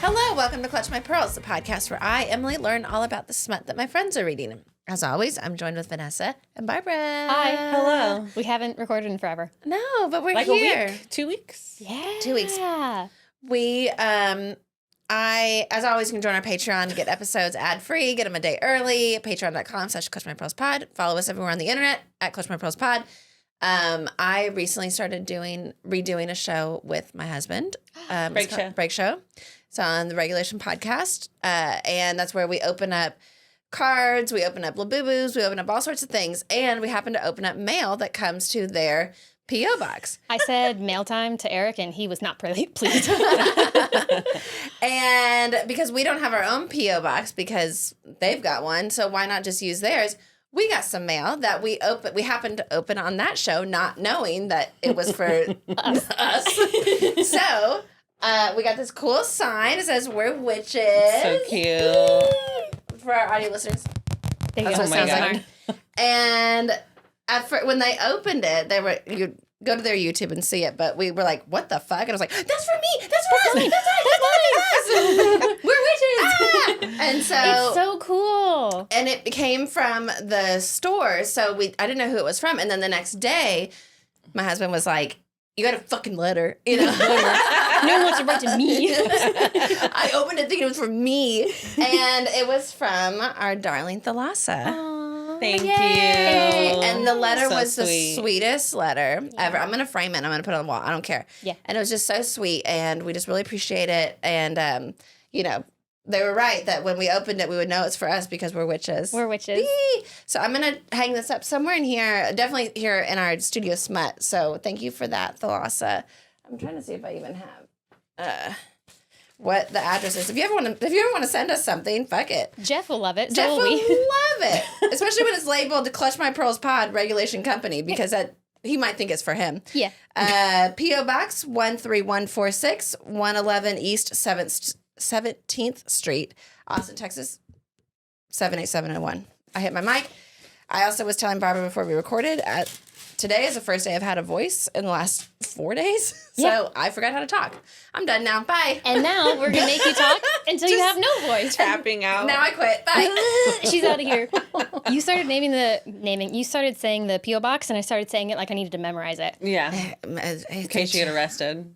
Hello, welcome to Clutch My Pearls, the podcast where I, Emily, learn all about the smut that my friends are reading. As always, I'm joined with Vanessa and Barbara. Hi. Hello. We haven't recorded in forever. No, but we're like here. A week? 2 weeks? Yeah. 2 weeks. We, as always, you can join our Patreon to get episodes ad-free, get them a day early, patreon.com/ClutchMyPearlsPod. Follow us everywhere on the internet at ClutchMyPearlsPod. I recently started redoing a show with my husband. Break Show. It's on the Regulation Podcast. And that's where we open up cards, we open up Labubu's, we open up all sorts of things. And we happen to open up mail that comes to their P.O. box. I said mail time to Eric, and he was not pleased. And because we don't have our own P.O. box because they've got one, so why not just use theirs? We got some mail that we happened to open on that show, not knowing that it was for us. So we got this cool sign. It says "We're witches." So cute. For our audio listeners. There you That's go. what it sounds like. And when they opened it, you go to their YouTube and see it, but we were like, "What the fuck?" And I was like, "That's for me. That's for us. mine. That's us. We're witches." And so It's so cool. And it came from the store, so I didn't know who it was from. And then the next day, my husband was like, "You got a fucking letter, you know." No one wants to write to me. I opened it thinking it was for me, and it was from our darling Thalassa. Thank you. And the letter So was sweet. the sweetest letter ever. I'm going to frame it. I'm going to put it on the wall. I don't care. Yeah. And it was just so sweet, and we just really appreciate it. And, they were right that when we opened it, we would know it's for us because we're witches. We're witches. Yee! So I'm going to hang this up somewhere in here, definitely here in our studio smut. So thank you for that, Thalassa. I'm trying to see if I even have what the address is. If you ever want to send us something, fuck it. Jeff will love it. Jeff So will will we. love it, especially when it's labeled to Clutch My Pearls Pod Regulation Company, because he might think it's for him. Yeah. P.O. Box 13146, 111 East 17th Street, Austin, Texas 78701. I hit my mic. I also was telling Barbara before we recorded, today is the first day I've had a voice in the last 4 days, so Yeah. I forgot how to talk. I'm done now. Bye. And now we're going to make you talk until you have no voice. Tapping out. Now I quit. Bye. She's out of here. You started You started saying the P.O. box, and I started saying it like I needed to memorize it. Yeah. In case you get arrested.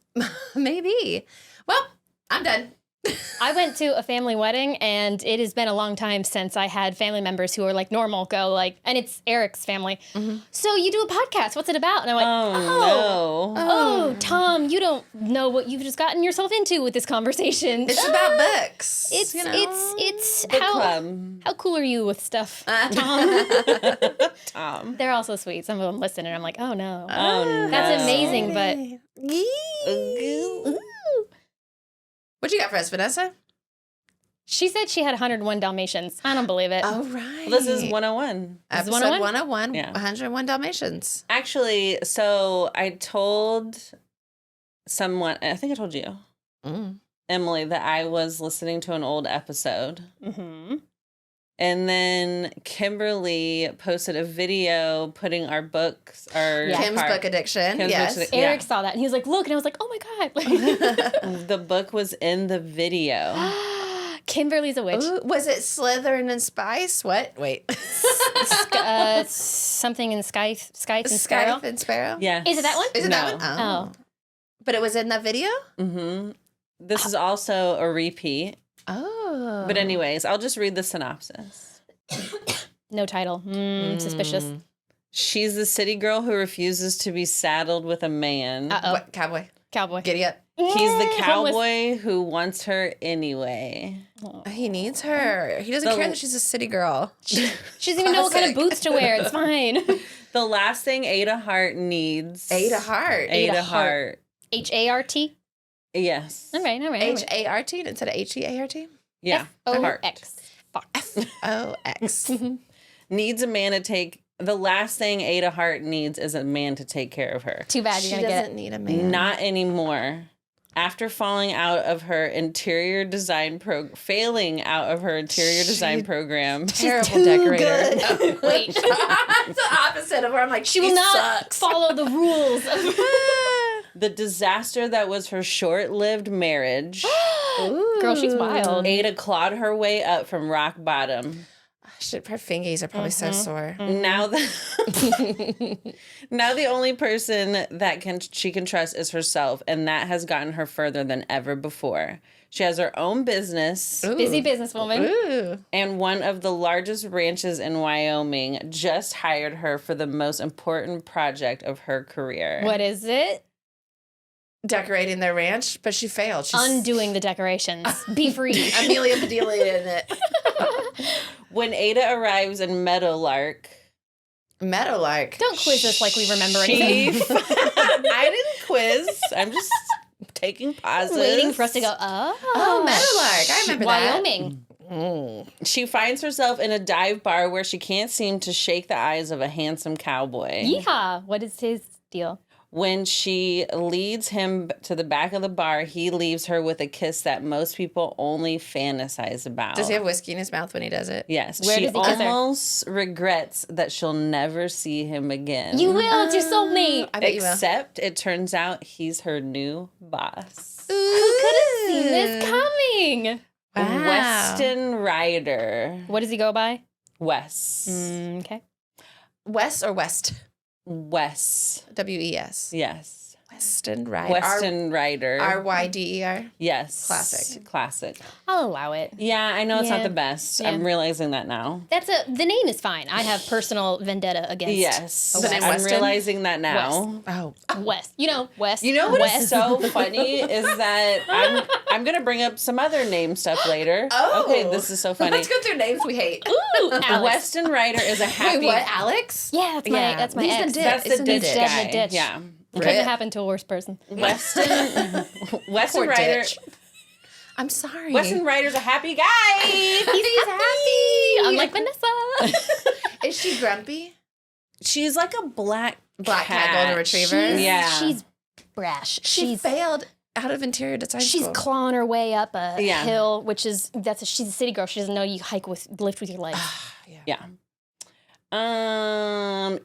Maybe. Well, I'm done. I went to a family wedding, and it has been a long time since I had family members who are like normal and it's Eric's family. Mm-hmm. So you do a podcast. What's it about? And I went, oh, Tom, you don't know what you've just gotten yourself into with this conversation. It's about books. It's Book club. how cool are you with stuff, Tom? Tom. They're also sweet. Some of them listen, and I'm like, oh no, Oh, no. that's amazing. But What you got for us, Vanessa? she said she had 101 Dalmatians. I don't believe it. Oh, right. Well, this is 101. Episode 101, Yeah. 101 Dalmatians. Actually, so I told someone, I think I told you, Emily, that I was listening to an old episode. Mm-hmm. And then Kimberly posted a video putting our books, Kim's book addiction. Kim's yes. book Eric saw that, and he was like, look. And I was like, oh, my God. The book was in the video. Kimberly's a witch. Ooh, was it Slytherin and Spice? What? Wait. Something in Skype and Sparrow. Skype and Sparrow? Yes. Is it that one? Is it No. that one? Oh. But it was in that video? Mm-hmm. This is also a repeat. Oh. But anyways, I'll just read the synopsis. No title. Suspicious. She's the city girl who refuses to be saddled with a man. Uh-oh. What? Cowboy. Cowboy. Giddy up. He's the Homeless. cowboy who wants her anyway. He needs her. He doesn't care that she's a city girl. She doesn't even know what kind of boots to wear. It's fine. The last thing Ada Hart needs. Ada Hart. Ada Hart. H-A-R-T? Yes. All right. H-A-R-T instead of H-E-A-R-T? Yeah. Hart. F-O-X. Fox. F-O-X. Needs a man to take. The last thing Ada Hart needs is a man to take care of her. Too bad She you're going to get doesn't it. need a man. Not anymore. After failing out of her interior design program, Terrible too decorator. good. Wait. It's the opposite of where I'm like, She will not sucks. follow the rules. the disaster that was her short-lived marriage Girl, she's wild. Ada clawed her way up from rock bottom. Shit, her fingies are probably so sore. Now now the only person that she can trust is herself, and that has gotten her further than ever before. She has her own business. Ooh. Busy businesswoman. Ooh. And one of the largest ranches in Wyoming just hired her for the most important project of her career. What is it? Decorating their ranch, but she failed. She's Undoing the decorations. Be free. Amelia Bedelia in it. When Ada arrives in Meadowlark. Don't quiz us like we remember anything. I didn't quiz. I'm just taking pauses. Waiting for us to go, Meadowlark. I remember Wyoming. that. She finds herself in a dive bar where she can't seem to shake the eyes of a handsome cowboy. Yeehaw. What is his deal? When she leads him to the back of the bar, he leaves her with a kiss that most people only fantasize about. Does he have whiskey in his mouth when he does it? Yes. Where she does he kiss her? almost regrets that she'll never see him again. You will. It's your soulmate. I bet you will. Except it turns out he's her new boss. Who could have seen this coming? Wow. Weston Ryder. What does he go by? Wes. Okay. West or West? Wes. W-E-S. Yes. Weston Ryder. Weston Ryder. R-Y-D-E-R. Yes. Classic. I'll allow it. Yeah, I know it's not Yeah. the best. Yeah. I'm realizing that now. The name is fine. I have personal vendetta against Yes. The name I'm Weston? realizing that now. Oh. West. West. You know what West. is so funny is that I'm gonna bring up some other name stuff later. Oh. Okay, this is so funny. Let's go through names we hate. Ooh, Alex. Weston Ryder is a happy. Wait, what? Alex? Yeah, that's my He's the ex. ditch. That's It's the in ditch ditch. Dead in guy. the ditch. Yeah. Couldn't have happened to a worse person. Weston Poor Ryder. ditch. I'm sorry. Weston Ryder's a happy guy. He's happy. Unlike Vanessa. Is she grumpy? She's like a black Cat golden retriever? She's brash. She failed out of interior design She's school. clawing her way up a Yeah. hill, which is she's a city girl. She doesn't know you lift with your legs. Yeah.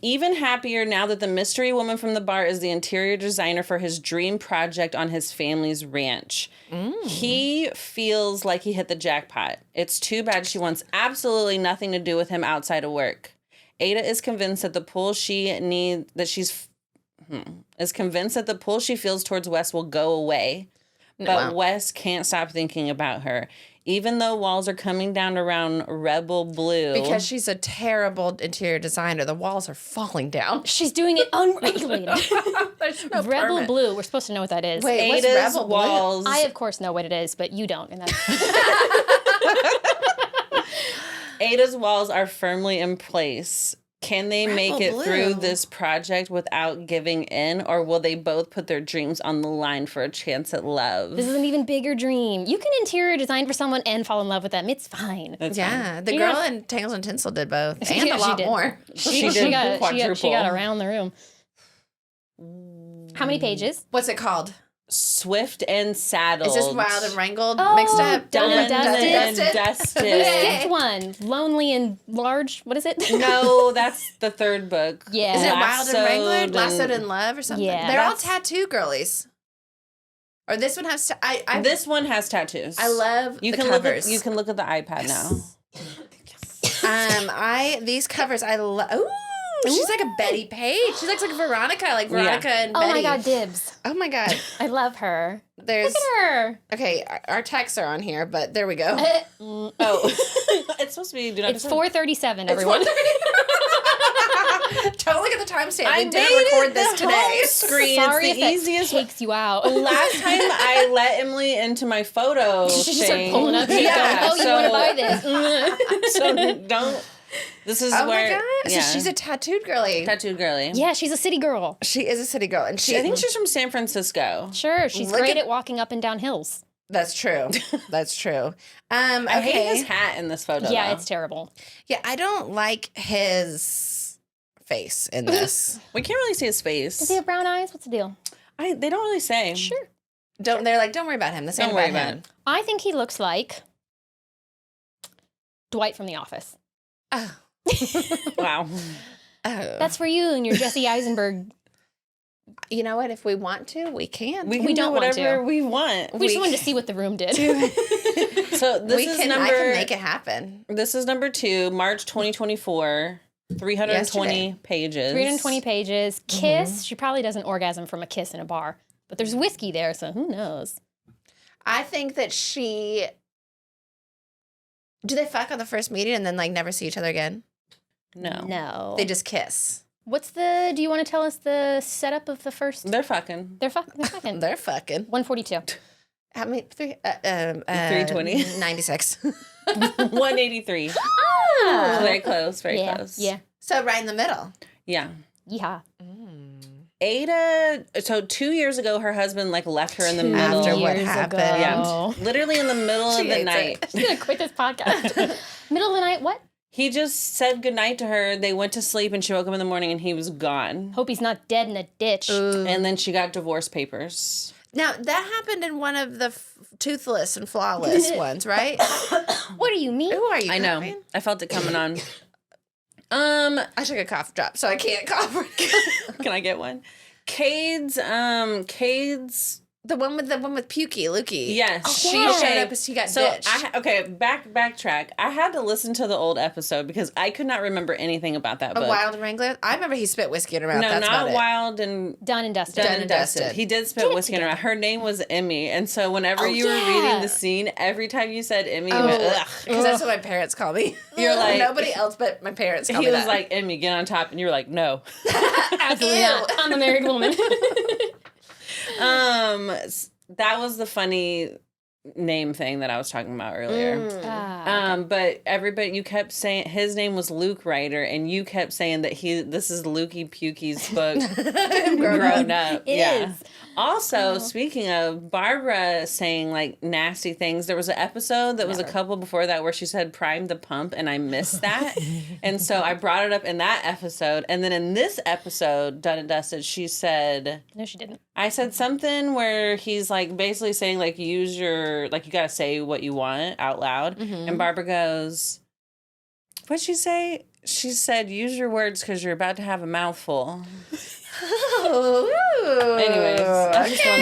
Even happier now that the mystery woman from the bar is the interior designer for his dream project on his family's ranch. He feels like he hit the jackpot. It's too bad she wants absolutely nothing to do with him outside of work. Ada is convinced that the pull she feels towards Wes will go away. But Wes can't stop thinking about her. Even though walls are coming down around Rebel Blue. Because she's a terrible interior designer. The walls are falling down. She's doing it unregulated. There's no Rebel permit. Blue. We're supposed to know what that is. Wait, what's Ada's Rebel walls. Blue? I of course know what it is, but you don't. And that's Ada's walls are firmly in place. Can they make it Blue. through this project without giving in, or will they both put their dreams on the line for a chance at love? this is an even bigger dream. You can interior design for someone and fall in love with them. It's fine. That's Yeah, the You girl know- in Tangles and Tinsel did both, and Yeah, a she lot did. more. She did She got quadruple. around the room. How many pages? What's it called? Swift and Saddled. Is this Wild and Wrangled Oh, mixed up? Done and and Dusted. dusted. Skipped one. Lonely and Large. What is it? No, that's the third book. Yeah. Is it Wild and Wrangled? Lassoed Lassoed in Love or something? Yeah. They're all That's- tattoo girlies. Or this one has. This one has tattoos. I love You the can covers. look. You can look at the iPad now. These covers I love. Ooh, she's like a Betty Page. She looks like Veronica, and Oh Betty. my God, dibs. Oh my God. I love her. There's Look at her. okay. Our texts are on here, but there we go. Oh, it's supposed to be. Do not It's disturb. 4:37, everyone. Don't look at the timestamp. I We made didn't record it this the today. home screen. Sorry It's if the that easiest. takes you out. Last time I let Emily into my photo She just started thing. pulling up shit Yeah, going, oh, you want to buy this? So don't. This is Oh where. my God! Yeah. So she's a tattooed girly. tattooed girly. Yeah, she's a city girl. She is a city girl, and I she. think she's from San Francisco. Sure, she's Look great at- at walking up and down hills. That's true. That's true. I hate Okay. his hat in this photo. Yeah, though. it's terrible. Yeah, I don't like his face in this. We can't really see his face. Does he have brown eyes? What's the deal? They don't really say. Sure. They're like, don't worry about him. This ain't Don't worry about about him. I think he looks like Dwight from The Office. Oh. Wow. Oh. That's for you and your Jesse Eisenberg You know what? If we want to, we can. We can do whatever we want. We just wanted to see what the room did. So this is number. I can make it happen. This is number 2, March 2024. 320 pages. 320 pages. Kiss. She probably doesn't orgasm from a kiss in a bar, but there's whiskey there, so who knows? I think that she. Do they fuck on the first meeting and then like never see each other again? No. They just kiss. Do you want to tell us the setup of the first? They're fucking. They're fucking. They're fucking. 142. How many? 320. 96. 183. Oh. Very close. Very close. Yeah. So right in the middle. Yeah. Yeah. Ada, so 2 years ago, her husband like left her in the middle. After what happened. Yeah. Literally in the middle of the night. I'm going to quit this podcast. Middle of the night, what? He just said goodnight to her. They went to sleep and she woke up in the morning and he was gone. Hope he's not dead in a ditch. And then she got divorce papers. Now, that happened in one of the toothless and flawless ones, right? What do you mean? Who are you? I know. coughing? I felt it coming on. I took a cough drop, so I can't cough. Can I get one? Cade's, The one with Pukey, Lukey. yes. She showed up as he got ditched. Backtrack. I had to listen to the old episode because I could not remember anything about that book. Wild Wrangler? I remember he spit whiskey in her mouth. No, That's not about it. Wild and Done and dusted. Done and Dusted. He did spit whiskey in her mouth. Her name was Emmy, and so whenever you were reading the scene, every time you said Emmy, you went, ugh. Because that's what my parents call me. You're like nobody else but my parents call me he was that. like, Emmy, get on top, and you were like, no. Absolutely not. I'm a married woman. That was the funny name thing that I was talking about earlier. But everybody, you kept saying his name was Luke Ryder, and you kept saying that this is Lukey Pukey's book, grown up. It is. Also, speaking of Barbara saying like nasty things, there was an episode that was a couple before that where she said "prime the pump," and I missed that, and so I brought it up in that episode. And then in this episode, Done and Dusted, she said, No, she didn't. I said something where he's like basically saying like you gotta say what you want out loud, and Barbara goes, "What'd she say?" She said, "Use your words because you're about to have a mouthful." Anyways,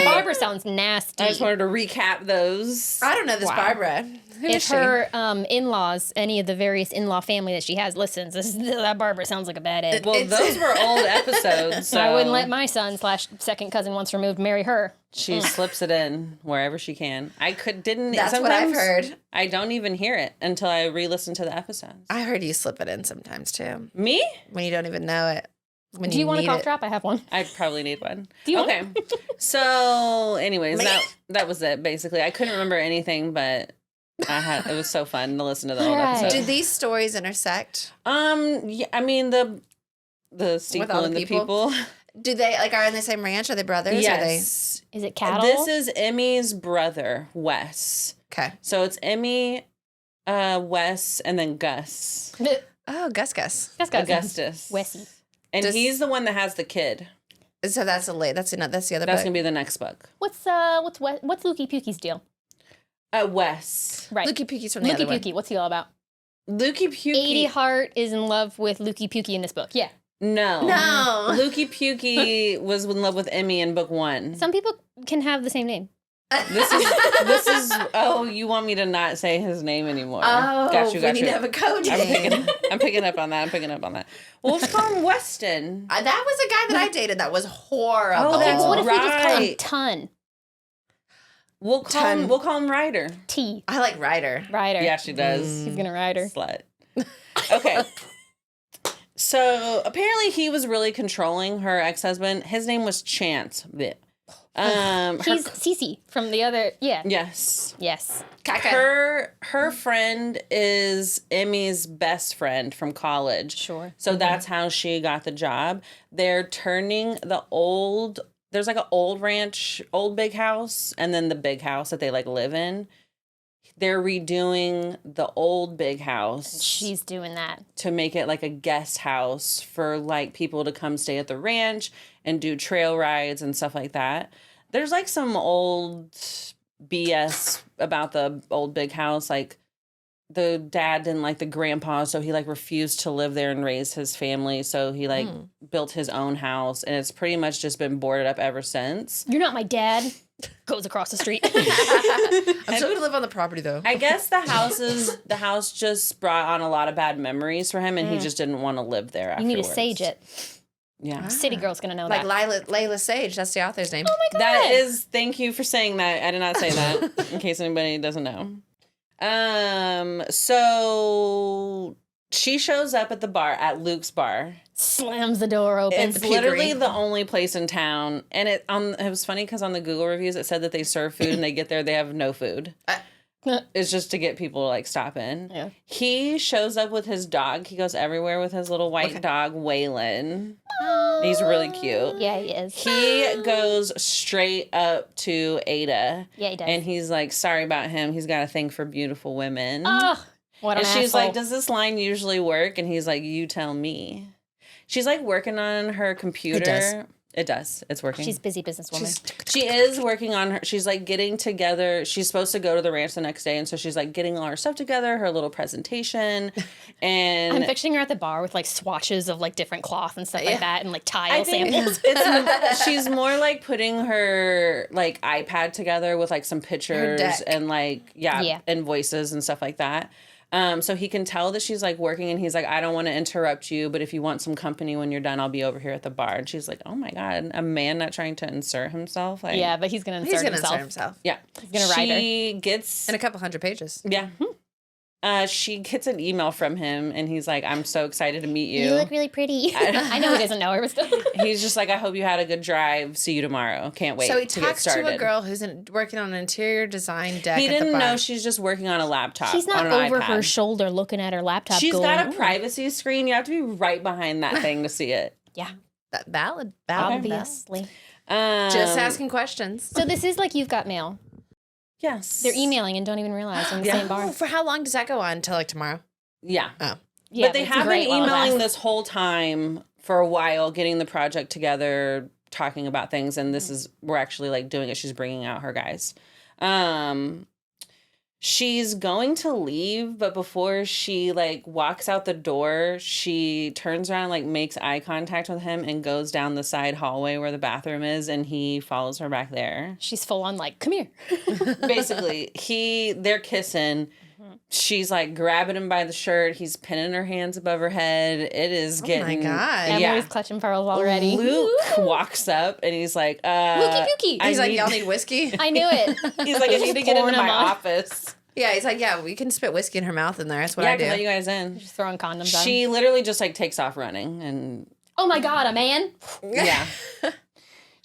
Barbara sounds nasty. I just wanted to recap those. I don't know this Barbara. Who is If she? her in-laws, any of the various in-law family that she has listens, that Barbara sounds like a bad egg. Well, those were old episodes. So I wouldn't let my son / second cousin once removed marry her. She slips it in wherever she can. That's what I've heard. I don't even hear it until I re-listen to the episodes. I heard you slip it in sometimes too. Me? When you don't even know it. Do you want a cough drop? I have one. I probably need one. Do you okay. So, anyways, that was it. Basically, I couldn't remember anything, but it was so fun to listen to the old episode. Do these stories intersect? Yeah, I mean the sequel and the people. Do they are in the same ranch? Are they brothers? Yes. Is it cattle? This is Emmy's brother, Wes. Okay. So it's Emmy, Wes, and then Gus. Oh, Gus. Augustus. Wessie. And he's the one that has the kid. So that's the other That's book. gonna be the next book. What's Lukey Pukey's deal? Wes. Right. Lukey Pukey's from the other one. Pukey. What's he all about? Lukey Pukey. Ada Hart is in love with Lukey Pukey in this book. Yeah. No. Lukey Pukey was in love with Emmy in book 1. Some people can have the same name. This is. Oh, you want me to not say his name anymore? Oh, got you. we need to have a code name. I'm picking up on that. Well, let's call him Weston. That was a guy that I dated that was horrible. Oh, that's What if we just call him right. Ton? We'll call him Ryder. T. I like Ryder. Ryder. Yeah, she does. He's gonna ride her. Slut. Okay. So apparently he was really controlling her ex-husband. His name was Chance. He's Cece from the other. Yeah. Yes. Kaka. Her friend is Emmy's best friend from college. Sure. So that's how she got the job. They're turning there's like an old ranch, old big house, and then the big house that they live in. They're redoing the old big house. She's doing that to make it like a guest house for people to come stay at the ranch and do trail rides and stuff like that. There's some old BS about the old big house. the dad didn't like the grandpa, so he like refused to live there and raise his family. So he like built his own house, and it's pretty much just been boarded up ever since. You're not my dad. Goes across the street. I'm still gonna live on the property though. I guess the house just brought on a lot of bad memories for him, and he just didn't want to live there You afterwards. need to sage it. Yeah. City girl's gonna know Like that. Lyla Sage, that's the author's name. Oh my god. That is, thank you for saying that. I did not say that, in case anybody doesn't know. So she shows up at the bar, at Luke's bar. Slams the door open. It's literally the only place in town. And it was funny because on the Google reviews, it said that they serve food and they get there, they have no food. It's just to get people to like stop in. Yeah. He shows up with his dog. He goes everywhere with his little white dog, Waylon. He's really cute. Yeah, he is. He goes straight up to Ada. Yeah, he does. And he's like, sorry about him. He's got a thing for beautiful women. Oh, what an And she's asshole. like, does this line usually work? And he's like, you tell me. She's like working on her computer. It does. It's working. She's a busy businesswoman. She is working on her. She's like getting together. She's supposed to go to the ranch the next day. And so she's like getting all her stuff together, her little presentation. And I'm picturing her at the bar with like swatches of like different cloth and stuff like that and like tile samples. She's more like putting her like iPad together with like some pictures and like, invoices and stuff like that. So he can tell that she's like working and he's like, I don't want to interrupt you, but if you want some company when you're done, I'll be over here at the bar. And she's like, oh my God, a man not trying to insert himself. Like, yeah, but he's going to insert himself. Yeah. He's going to write her. She gets... in a couple hundred pages. Yeah. She gets an email from him and he's like, I'm so excited to meet you. You look really pretty. I know he doesn't know her, but still. He's just like, I hope you had a good drive. See you tomorrow. Can't wait So he to get talks started. to a girl who's working on an interior design deck. He at the didn't bar. know she's just working on a laptop. She's not on an over iPad. her shoulder looking at her laptop. She's going, got a privacy screen. You have to be right behind that thing to see it. Yeah, Valid. obviously. Just asking questions. So this is like You've Got Mail. Yes. They're emailing and don't even realize they're in the same bar. Oh, for how long does that go on? Until like tomorrow? Yeah. Oh. Yeah, but they it's have been great while it emailing lasts. this whole time for a while, getting the project together, talking about things, and we're actually like doing it. She's bringing out her guys. She's going to leave, but before she like walks out the door, she turns around, like makes eye contact with him and goes down the side hallway where the bathroom is, and he follows her back there. She's full on like, come here. Basically, they're kissing. She's like grabbing him by the shirt. He's pinning her hands above her head. It is getting... my God. Emily's clutching pearls already. Luke walks up and he's like, Lukey Pukey. He's like, y'all need whiskey? I knew it. He's like, I need to get into pouring my them on. office. Yeah, he's like, yeah, we can spit whiskey in her mouth in there. That's what Yeah, I I can let do. you guys in. Just throwing condoms on. She literally just like takes off running and Oh my God, a man? yeah.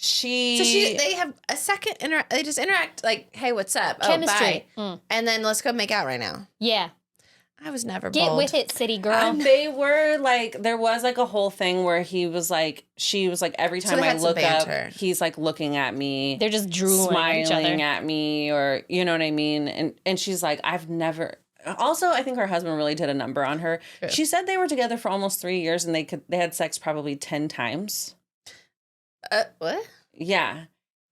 So they have a second they just interact like, hey, what's up? Chemistry. Oh, bye. And then let's go make out right now. Yeah. I was never Get bold. with it, city girl. They were like, there was like a whole thing where he was like, she was like, every So time they I had some look up, banter. he's like looking at me. They're just drooling at each other. smiling at me, or you know what I mean? And she's like, I've never... Also, I think her husband really did a number on her. True. She said they were together for almost 3 years and they had sex probably 10 times. What? Yeah.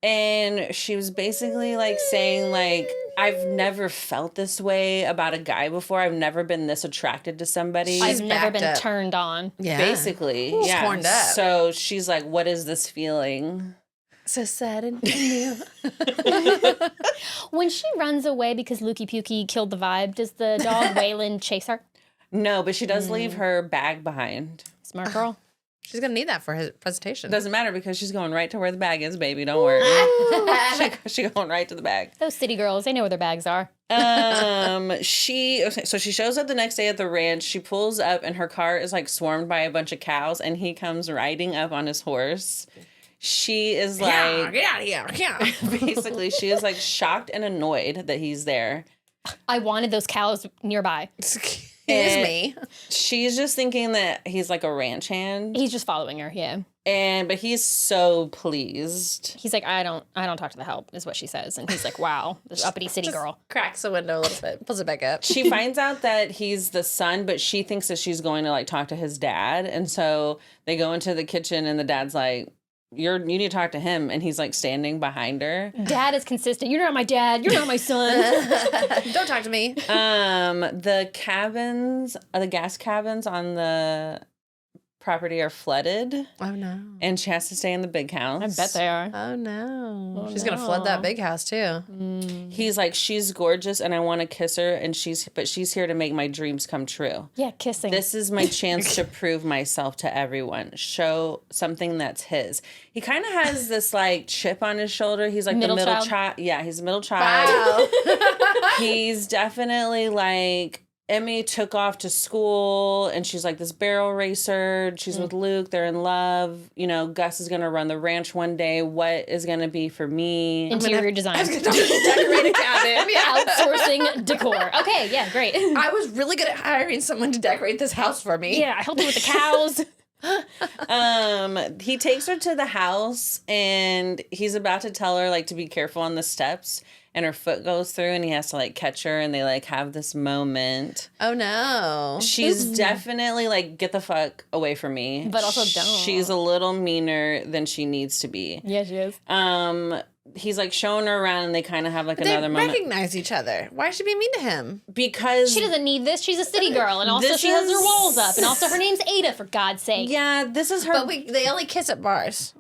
And she was basically like saying like, I've never felt this way about a guy before. I've never been this attracted to somebody. I've never backed been up. turned on. Yeah. Basically. She's Yeah. horned up. So she's like, what is this feeling? So sad and new. When she runs away because Lukey Pukey killed the vibe, does the dog Waylon chase her? No, but she does leave her bag behind. Smart girl. She's going to need that for his presentation. Doesn't matter because she's going right to where the bag is, baby. Don't worry. She going right to the bag. Those city girls, they know where their bags are. So she shows up the next day at the ranch. She pulls up and her car is like swarmed by a bunch of cows and he comes riding up on his horse. She is like, get out of here. Yeah. basically, she is like shocked and annoyed that he's there. I wanted those cows nearby. Excuse me. She's just thinking that he's like a ranch hand. He's just following her, yeah. But he's so pleased. He's like, I don't talk to the help, is what she says. And he's like, wow, this uppity city girl. Cracks the window a little bit, pulls it back up. She finds out that he's the son, but she thinks that she's going to like talk to his dad. And so they go into the kitchen and the dad's like, you need to talk to him. And he's like standing behind her. Dad is consistent. You're not my dad. You're not my son. Don't talk to me. The gas cabins on the property are flooded. Oh, no. And she has to stay in the big house. I bet they are. Oh, no. Oh, She's going to flood that big house, too. He's like, she's gorgeous and I want to kiss her, and she's here to make my dreams come true. Yeah, kissing. This is my chance to prove myself to everyone. Show something that's his. He kind of has this like chip on his shoulder. He's like the middle child. Yeah, he's a middle child. Wow. He's definitely like, Emmy took off to school and she's like this barrel racer. She's with Luke. They're in love. You know, Gus is going to run the ranch one day. What is going to be for me? Interior design. I was going to decorate a cabin. Yeah. Outsourcing decor. Okay, yeah, great. I was really good at hiring someone to decorate this house for me. Yeah, I helped you with the cows. He takes her to the house and he's about to tell her like to be careful on the steps, and her foot goes through and he has to like catch her, and they like have this moment. Oh no. She's definitely like, get the fuck away from me. But also don't. She's a little meaner than she needs to be. Yeah, she is. He's like showing her around and they kind of have like They another moment. recognize each other. Why is she being mean to him? Because She doesn't need this. She's a city girl, and also This she has her is- walls up, and also her name's Ada, for God's sake. yeah, this is her. But they only kiss at bars.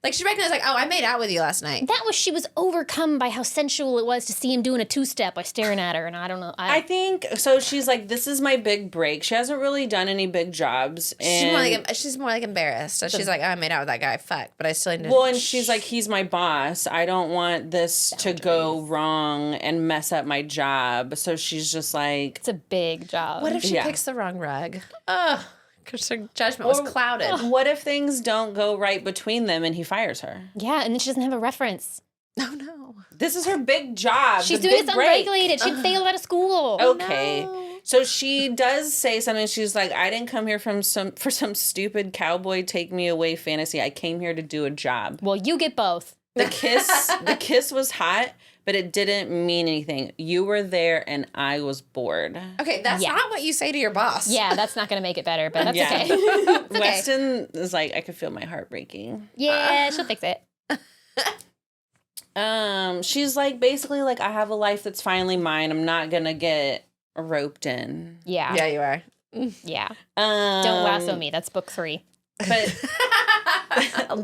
Like, she recognized, like, oh, I made out with you last night. She was overcome by how sensual it was to see him doing a two-step by staring at her, and I don't know. I think so. She's like, this is my big break. She hasn't really done any big jobs. And She's more like embarrassed. So she's like, oh, I made out with that guy. Fuck. But I still need to... well, and she's like, he's my boss. I don't want this to go wrong and mess up my job. So she's just like, it's a big job. What if she Yeah. picks the wrong rug? Ugh. Because her judgment was clouded. what if things don't go right between them and he fires her? Yeah, and then she doesn't have a reference. No, no. This is her big job. She's the doing big this break. unregulated. She failed out of school. Okay. No. So she does say something. She's like, I didn't come here for some stupid cowboy take me away fantasy. I came here to do a job. Well, you get both. The kiss was hot, but it didn't mean anything. You were there and I was bored. Okay, that's Yeah. not what you say to your boss. Yeah, that's not going to make it better, but that's Yeah. okay. It's okay. Weston is like, I could feel my heart breaking. Yeah, she'll fix it. She's like, basically like, I have a life that's finally mine. I'm not gonna get roped in. Yeah. Yeah, you are. Yeah. Don't lasso Um, me. That's book 3. But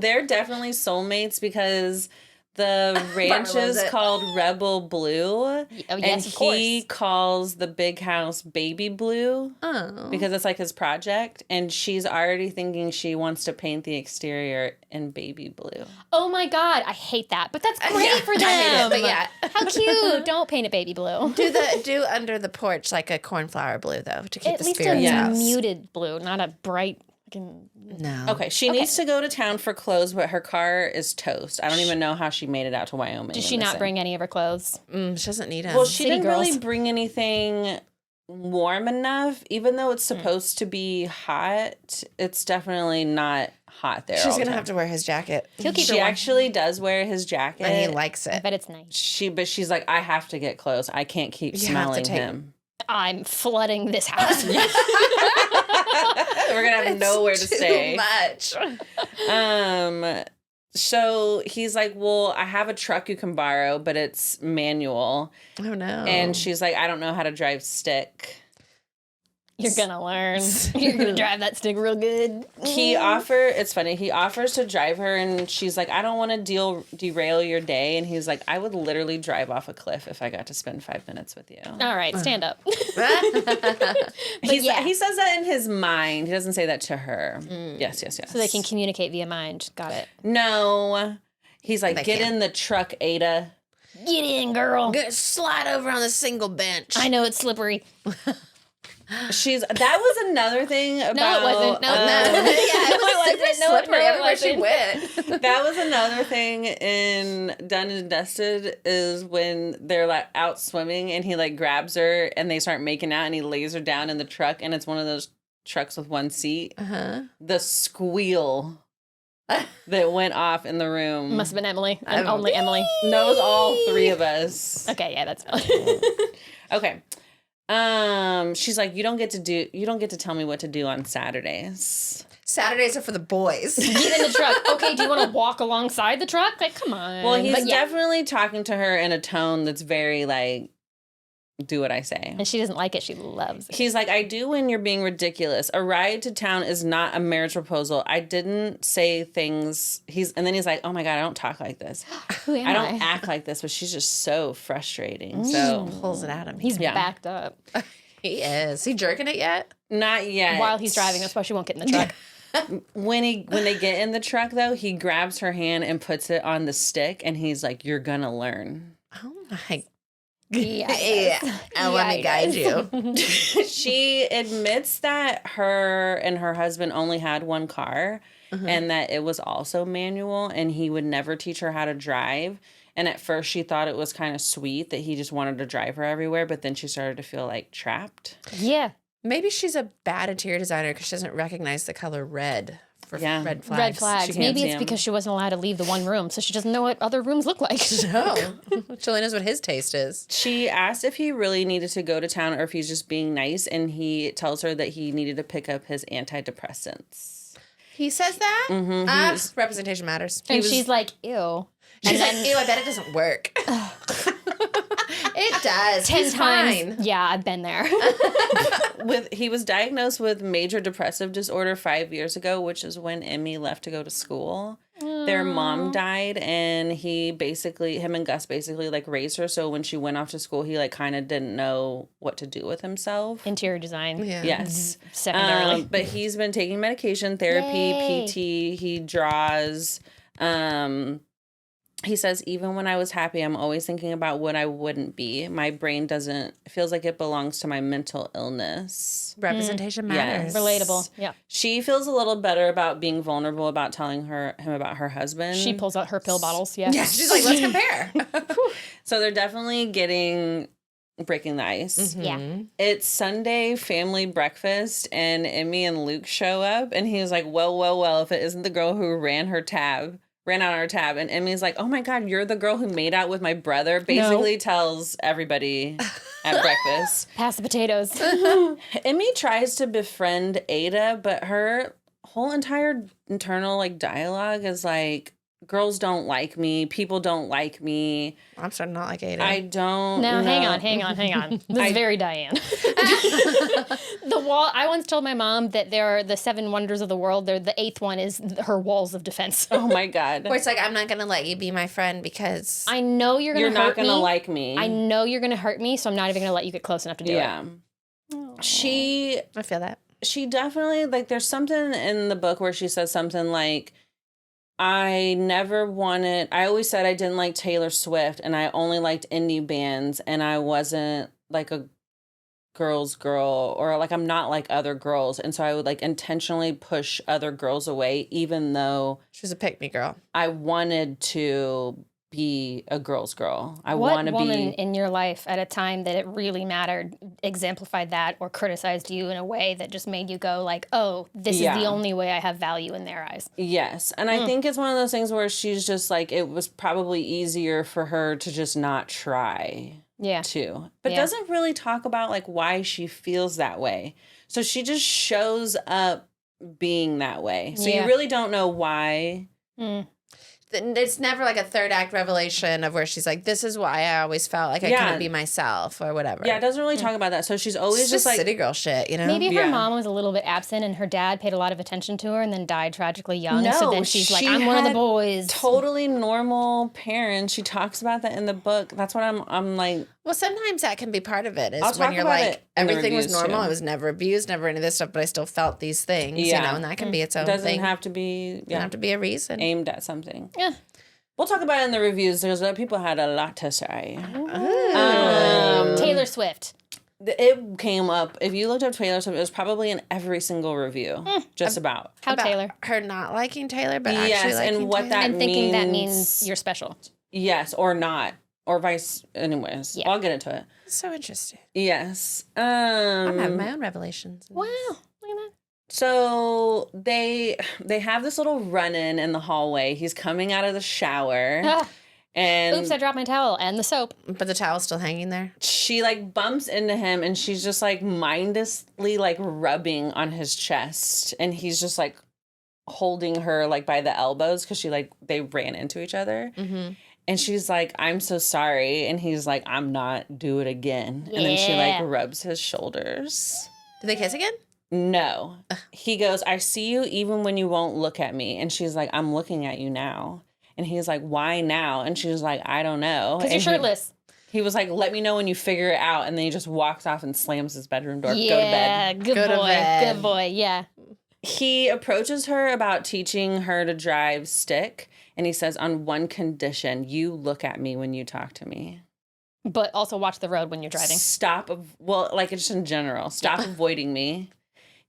they're definitely soulmates because the ranch loves is it. called Rebel Blue. Oh, yes, and of course. he calls the big house Baby Blue Oh. because it's like his project. And she's already thinking she wants to paint the exterior in baby blue. Oh my God, I hate that. But that's great Yeah, for I hate them. it, but yeah. How cute. Don't paint it baby blue. Do under the porch like a cornflower blue, though, to keep At the least spirits a out. muted blue, not a bright fucking... No. Okay, she needs to go to town for clothes, but her car is toast. I don't even know how she made it out to Wyoming. Did she not bring any of her clothes? She doesn't need him. Well, she City didn't really girls. bring anything warm enough. Even though it's supposed to be hot, it's definitely not hot there. She's all going the to have time. to wear his jacket. He'll keep her She warm. actually does wear his jacket. And he likes it. But it's nice. But she's like, I have to get close. I can't keep You have to smelling take- him. I'm flooding this house. We're gonna have nowhere to stay. Too much. So he's like, well, I have a truck you can borrow, but it's manual. Oh, no. And she's like, I don't know how to drive stick. You're gonna learn. You're gonna drive that stick real good. It's funny, he offers to drive her and she's like, I don't want to derail your day. And he's like, I would literally drive off a cliff if I got to spend 5 minutes with you. All right, stand up. He yeah. says that in his mind. He doesn't say that to her. Yes. So they can communicate via mind. Got it. No. He's like, They get can't. in the truck, Ada. Get in, girl. Slide over on the single bench. I know it's slippery. That was another thing about. No, it wasn't. No, Yeah, it was super wasn't. No, slippery no, it everywhere she wasn't. went. That was another thing in Done and Dusted is when they're like out swimming and he like grabs her and they start making out and he lays her down in the truck and it's one of those trucks with one seat. Uh-huh. The squeal that went off in the room. Must have been Emily. And only Emily. No, it was all 3 of us. Okay, yeah, that's fine. Okay. She's like, you don't get to tell me what to do on Saturdays. Saturdays are for the boys. Get in the truck. Okay, do you want to walk alongside the truck? Like, come on. Well, he's definitely talking to her in a tone that's very like, do what I say. And she doesn't like it. She loves it. He's like, I do when you're being ridiculous. A ride to town is not a marriage proposal. I didn't say things. And then he's like, oh my God, I don't talk like this. Who am I don't act like this, but she's just so frustrating. So Pulls it out of me. He's backed up. He is. He jerking it yet? Not yet. While he's driving, that's why she won't get in the truck. When they get in the truck, though, he grabs her hand and puts it on the stick, and he's like, you're gonna learn. Oh my Yeah. And let me guide you. She admits that her and her husband only had one car and that it was also manual, and he would never teach her how to drive. And at first she thought it was kind of sweet that he just wanted to drive her everywhere, but then she started to feel like trapped. Yeah. Maybe she's a bad interior designer because she doesn't recognize the color red for red flags. Red flags. Maybe it's because she wasn't allowed to leave the one room, so she doesn't know what other rooms look like. No. She only knows what his taste is. She asked if he really needed to go to town or if he's just being nice, and he tells her that he needed to pick up his antidepressants. He says that? Representation matters. And she's like, ew. She's like, ew, I bet it doesn't work. It does. 10 He's times. fine. Yeah, I've been there. He was diagnosed with major depressive disorder 5 years ago, which is when Emmy left to go to school. Their mom died, and him and Gus basically like raised her. So when she went off to school, he like kind of didn't know what to do with himself. Interior design. Yeah. Yes. Secondarily. But he's been taking medication, therapy, PT. He draws. He says, even when I was happy, I'm always thinking about what I wouldn't be. My brain feels like it belongs to my mental illness. Representation matters. Yes. Relatable. Yeah. She feels a little better about being vulnerable about telling him about her husband. She pulls out her pill bottles. Yeah. Yeah, she's like, let's compare. So they're definitely breaking the ice. Mm-hmm. Yeah. It's Sunday family breakfast, and Emmy and Luke show up, and he's like, well, if it isn't the girl who ran out on her tab. And Emmy's like, oh my God, you're the girl who made out with my brother. Basically tells everybody at breakfast. Pass the potatoes. Emmy tries to befriend Ada, but her whole entire internal like dialogue is like, girls don't like me. People don't like me. I'm starting to not like Ada. I don't No, know. hang on. This is very Diane. The wall. I once told my mom that there are the 7 wonders of the world. The 8th one is her walls of defense. Oh my God. Where it's like, I'm not going to let you be my friend because I know you're going to hurt me. You're not going to like me. I know you're going to hurt me, so I'm not even going to let you get close enough to do it. Yeah. I feel that. She definitely, like, there's something in the book where she says something like, I always said I didn't like Taylor Swift, and I only liked indie bands, and I wasn't like a girl's girl, or like I'm not like other girls. And so I would like intentionally push other girls away, even though She was a pick-me girl. I wanted to be a girl's girl. I What want to woman be. in your life at a time that it really mattered exemplified that or criticized you in a way that just made you go like, oh, this is the only way I have value in their eyes? Yes. And I think it's one of those things where she's just like, it was probably easier for her to just not try. Yeah. Too. But Yeah. doesn't really talk about like why she feels that way. So she just shows up being that way. So you really don't know why. It's never like a third act revelation of where she's like, this is why I always felt like I couldn't be myself or whatever. Yeah, it doesn't really talk about that. So she's always It's just like city girl shit, you know? Maybe her mom was a little bit absent and her dad paid a lot of attention to her and then died tragically young. No, so then she's like, she I'm one of the had boys. totally normal parents. She talks about that in the book. That's what I'm like. Well, sometimes that can be part of it. Is I'll when talk you're about like, it in the everything was reviews, normal. too. I was never abused, never any of this stuff, but I still felt these things, you know, and that can be its own Doesn't thing. have to be Doesn't have to be a reason. aimed at something. Yeah. We'll talk about it in the reviews. There's people had a lot to say. Taylor Swift. It came up. If you looked up Taylor Swift, it was probably in every single review. Just about. How About Taylor? her not liking Taylor, but Yes, actually liking and what Taylor. that And thinking that means- means you're special. Yes, or not. Or vice. Anyways, Yeah. I'll get into it. So interesting. Yes. I'm having my own revelations. Wow. Look at that. So they have this little run-in in the hallway. He's coming out of the shower. Ah. And Oops, I dropped my towel and the soap. But the towel's still hanging there. she like bumps into him, and she's just like mindlessly like rubbing on his chest, and he's just like holding her like by the elbows because they ran into each other. Mm-hmm. And she's like, I'm so sorry. And he's like, I'm not, do it again. Yeah. And then she like rubs his shoulders. Do they kiss again? No. He goes, I see you even when you won't look at me. And she's like, I'm looking at you now. And he's like, why now? And she's like, I don't know. Because you're shirtless. He was like, let me know when you figure it out. And then he just walks off and slams his bedroom door. Yeah, go to bed. Good boy. Yeah. He approaches her about teaching her to drive stick. And he says, on one condition, you look at me when you talk to me. But also watch the road when you're driving. Like just in general, stop avoiding me.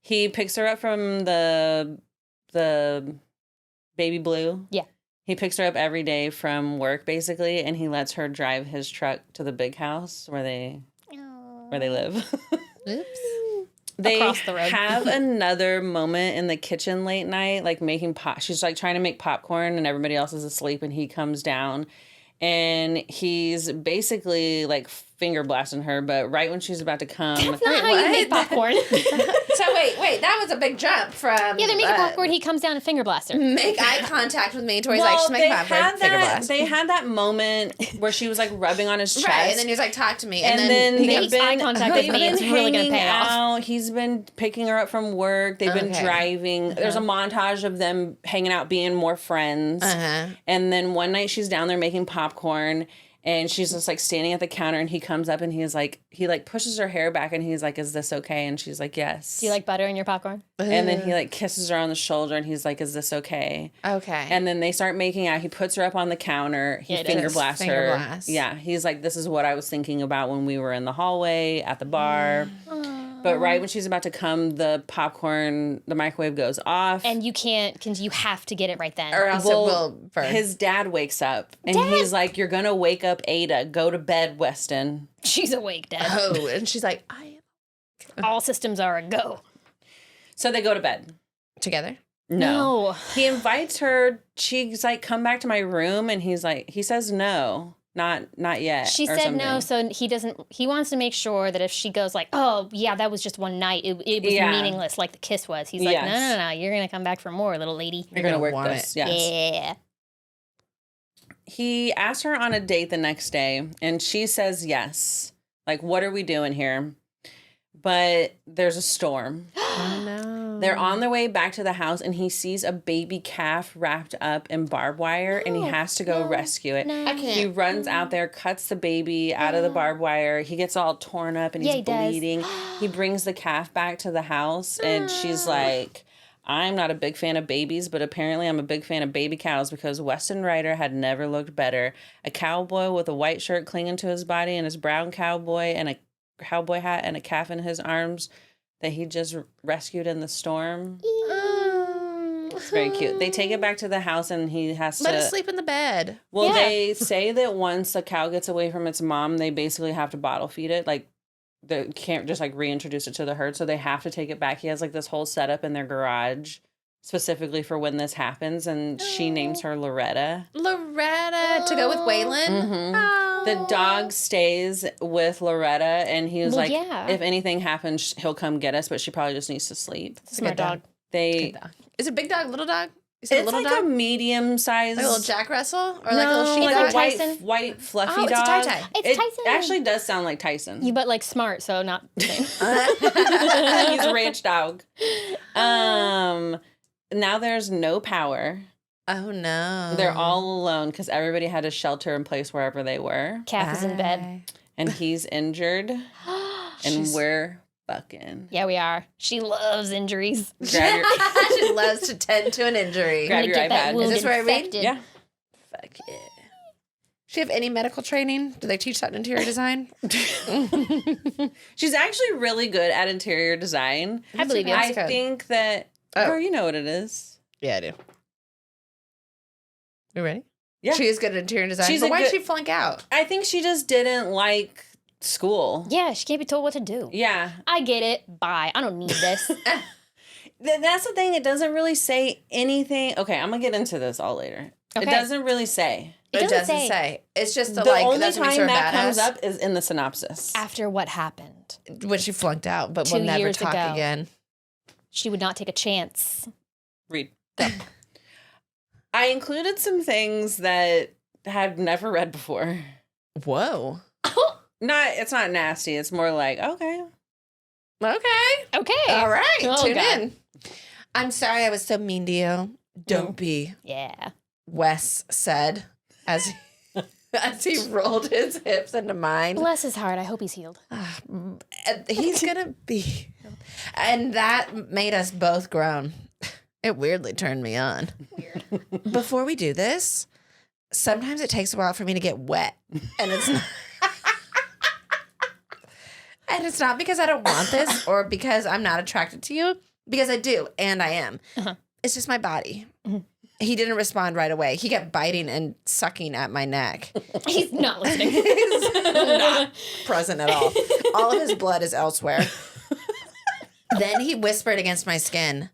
He picks her up from the baby blue. Yeah. He picks her up every day from work, basically, and he lets her drive his truck to the big house where they live. Oops. They Across the road. have another moment in the kitchen late night, like making she's like trying to make popcorn and everybody else is asleep and he comes down and he's basically like finger blasting her, but right when she's about to come. That's not how you make popcorn. So wait, that was a big jump from. Yeah, they're making popcorn. He comes down and finger blasts her. Make eye contact with me. Tori's like, she's making popcorn. Finger blast. They had that moment where she was like rubbing on his chest. Right, and then he was like, talk to me. And then he makes eye contact with me. It's really going to pay off. He's been picking her up from work. They've been driving. There's a montage of them hanging out, being more friends. And then one night she's down there making popcorn. And she's just like standing at the counter and he comes up and he pushes her hair back and he's like, is this okay? And she's like, yes. Do you like butter in your popcorn? And then he like kisses her on the shoulder and he's like, is this okay? Okay. And then they start making out. He puts her up on the counter. He finger blasts her. Yeah. He's like, this is what I was thinking about when we were in the hallway at the bar. But right when she's about to come, the microwave goes off. And you you have to get it right then. Or else it will burn. His dad wakes up and he's like, you're going to wake up Ada. Go to bed, Weston. She's awake, Dad. Oh, and she's like, I am. All systems are a go. So they go to bed. Together? No. He invites her. She's like, come back to my room. And he says no. Not yet. She said no, so he wants to make sure that if she goes like, oh, yeah, that was just one night, it was meaningless like the kiss was. He's like, no, you're going to come back for more, little lady. You're going to work this. Yes. Yeah. He asked her on a date the next day, and she says yes. Like, what are we doing here? But there's a storm. Oh, no. They're on their way back to the house, and he sees a baby calf wrapped up in barbed wire, and he has to go rescue it. No. I can't. He runs out there, cuts the baby out of the barbed wire. He gets all torn up, and he's bleeding. He brings the calf back to the house, and she's like, I'm not a big fan of babies, but apparently I'm a big fan of baby cows because Weston Ryder had never looked better. A cowboy with a white shirt clinging to his body and his brown cowboy and a cowboy hat and a calf in his arms that he just rescued in the storm. It's very cute. They take it back to the house and he has Let it sleep in the bed. Well, they say that once the cow gets away from its mom, they basically have to bottle feed it. Like, they can't just like reintroduce it to the herd, so they have to take it back. He has like this whole setup in their garage specifically for when this happens, and she names her Loretta. Loretta to go with Waylon. Mm-hmm. Oh. The dog stays with Loretta, and he was if anything happens, he'll come get us, but she probably just needs to sleep. It's a smart dog. Is it a big dog, little dog? It's like dog? A medium size. Like a little Jack Russell? Or like a little sheep dog? Tyson? White fluffy dog. It's Tyson. It's Tyson. It actually does sound like Tyson. You but like smart, so not the same. He's a ranch dog. Now there's no power. Oh no. They're all alone because everybody had a shelter in place wherever they were. Calf is in bed. And he's injured. And we're fucking. Yeah, we are. She loves injuries. She loves to tend to an injury. Grab your iPad. Is this where I read? Yeah. Fuck yeah. Does she have any medical training? Do they teach that in interior design? She's actually really good at interior design. I believe you. I think that. Girl, you know what it is. Yeah, I do. You ready? Yeah. She is good at interior design. But why did she flunk out? I think she just didn't like school. Yeah, she can't be told what to do. Yeah. I get it. Bye. I don't need this. That's the thing. It doesn't really say anything. Okay, I'm going to get into this all later. Okay. It doesn't really say. It doesn't say. It's just the only that's time that comes up is in the synopsis. After what happened. When she flunked out, but we'll never talk again. She would not take a chance. Read. I included some things that I've never read before. Whoa. It's not nasty. It's more like, okay. Okay. All right. Oh, Tune God. in. I'm sorry I was so mean to you. Don't be, Yeah. Wes said as he rolled his hips into mine. Bless his heart. I hope he's healed. He's going to be. And that made us both groan. It weirdly turned me on. Weird. Before we do this, sometimes it takes a while for me to get wet. And it's not. And it's not because I don't want this or because I'm not attracted to you, because I do, and I am. Uh-huh. It's just my body. He didn't respond right away. He kept biting and sucking at my neck. He's not listening. He's not present at all. All of his blood is elsewhere. Then he whispered against my skin,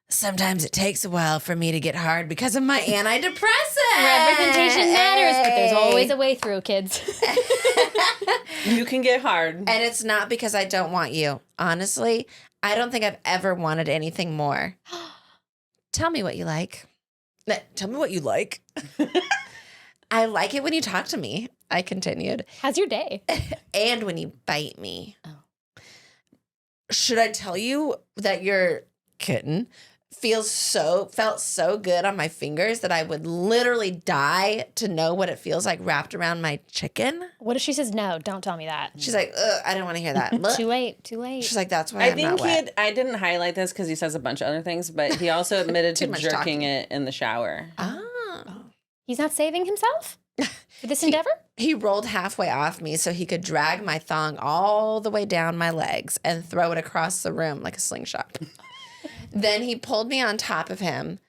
"Sometimes it takes a while for me to get hard because of my antidepressant." Representation matters, but there's always a way through, kids. You can get hard. And it's not because I don't want you. Honestly, I don't think I've ever wanted anything more. Tell me what you like. Tell me what you like. I like it when you talk to me, I continued. How's your day? And when you bite me. Oh. Should I tell you that your kitten felt so good on my fingers that I would literally die to know what it feels like wrapped around my chicken? What if she says no? Don't tell me that. She's like, ugh, I don't want to hear that. Too late. Too late. She's like, that's why I I'm not think wet. I didn't highlight this because he says a bunch of other things, but he also admitted to Too much jerking talking. it in the shower. Oh. He's not saving himself for this endeavor? He rolled halfway off me so he could drag my thong all the way down my legs and throw it across the room like a slingshot. Then he pulled me on top of him.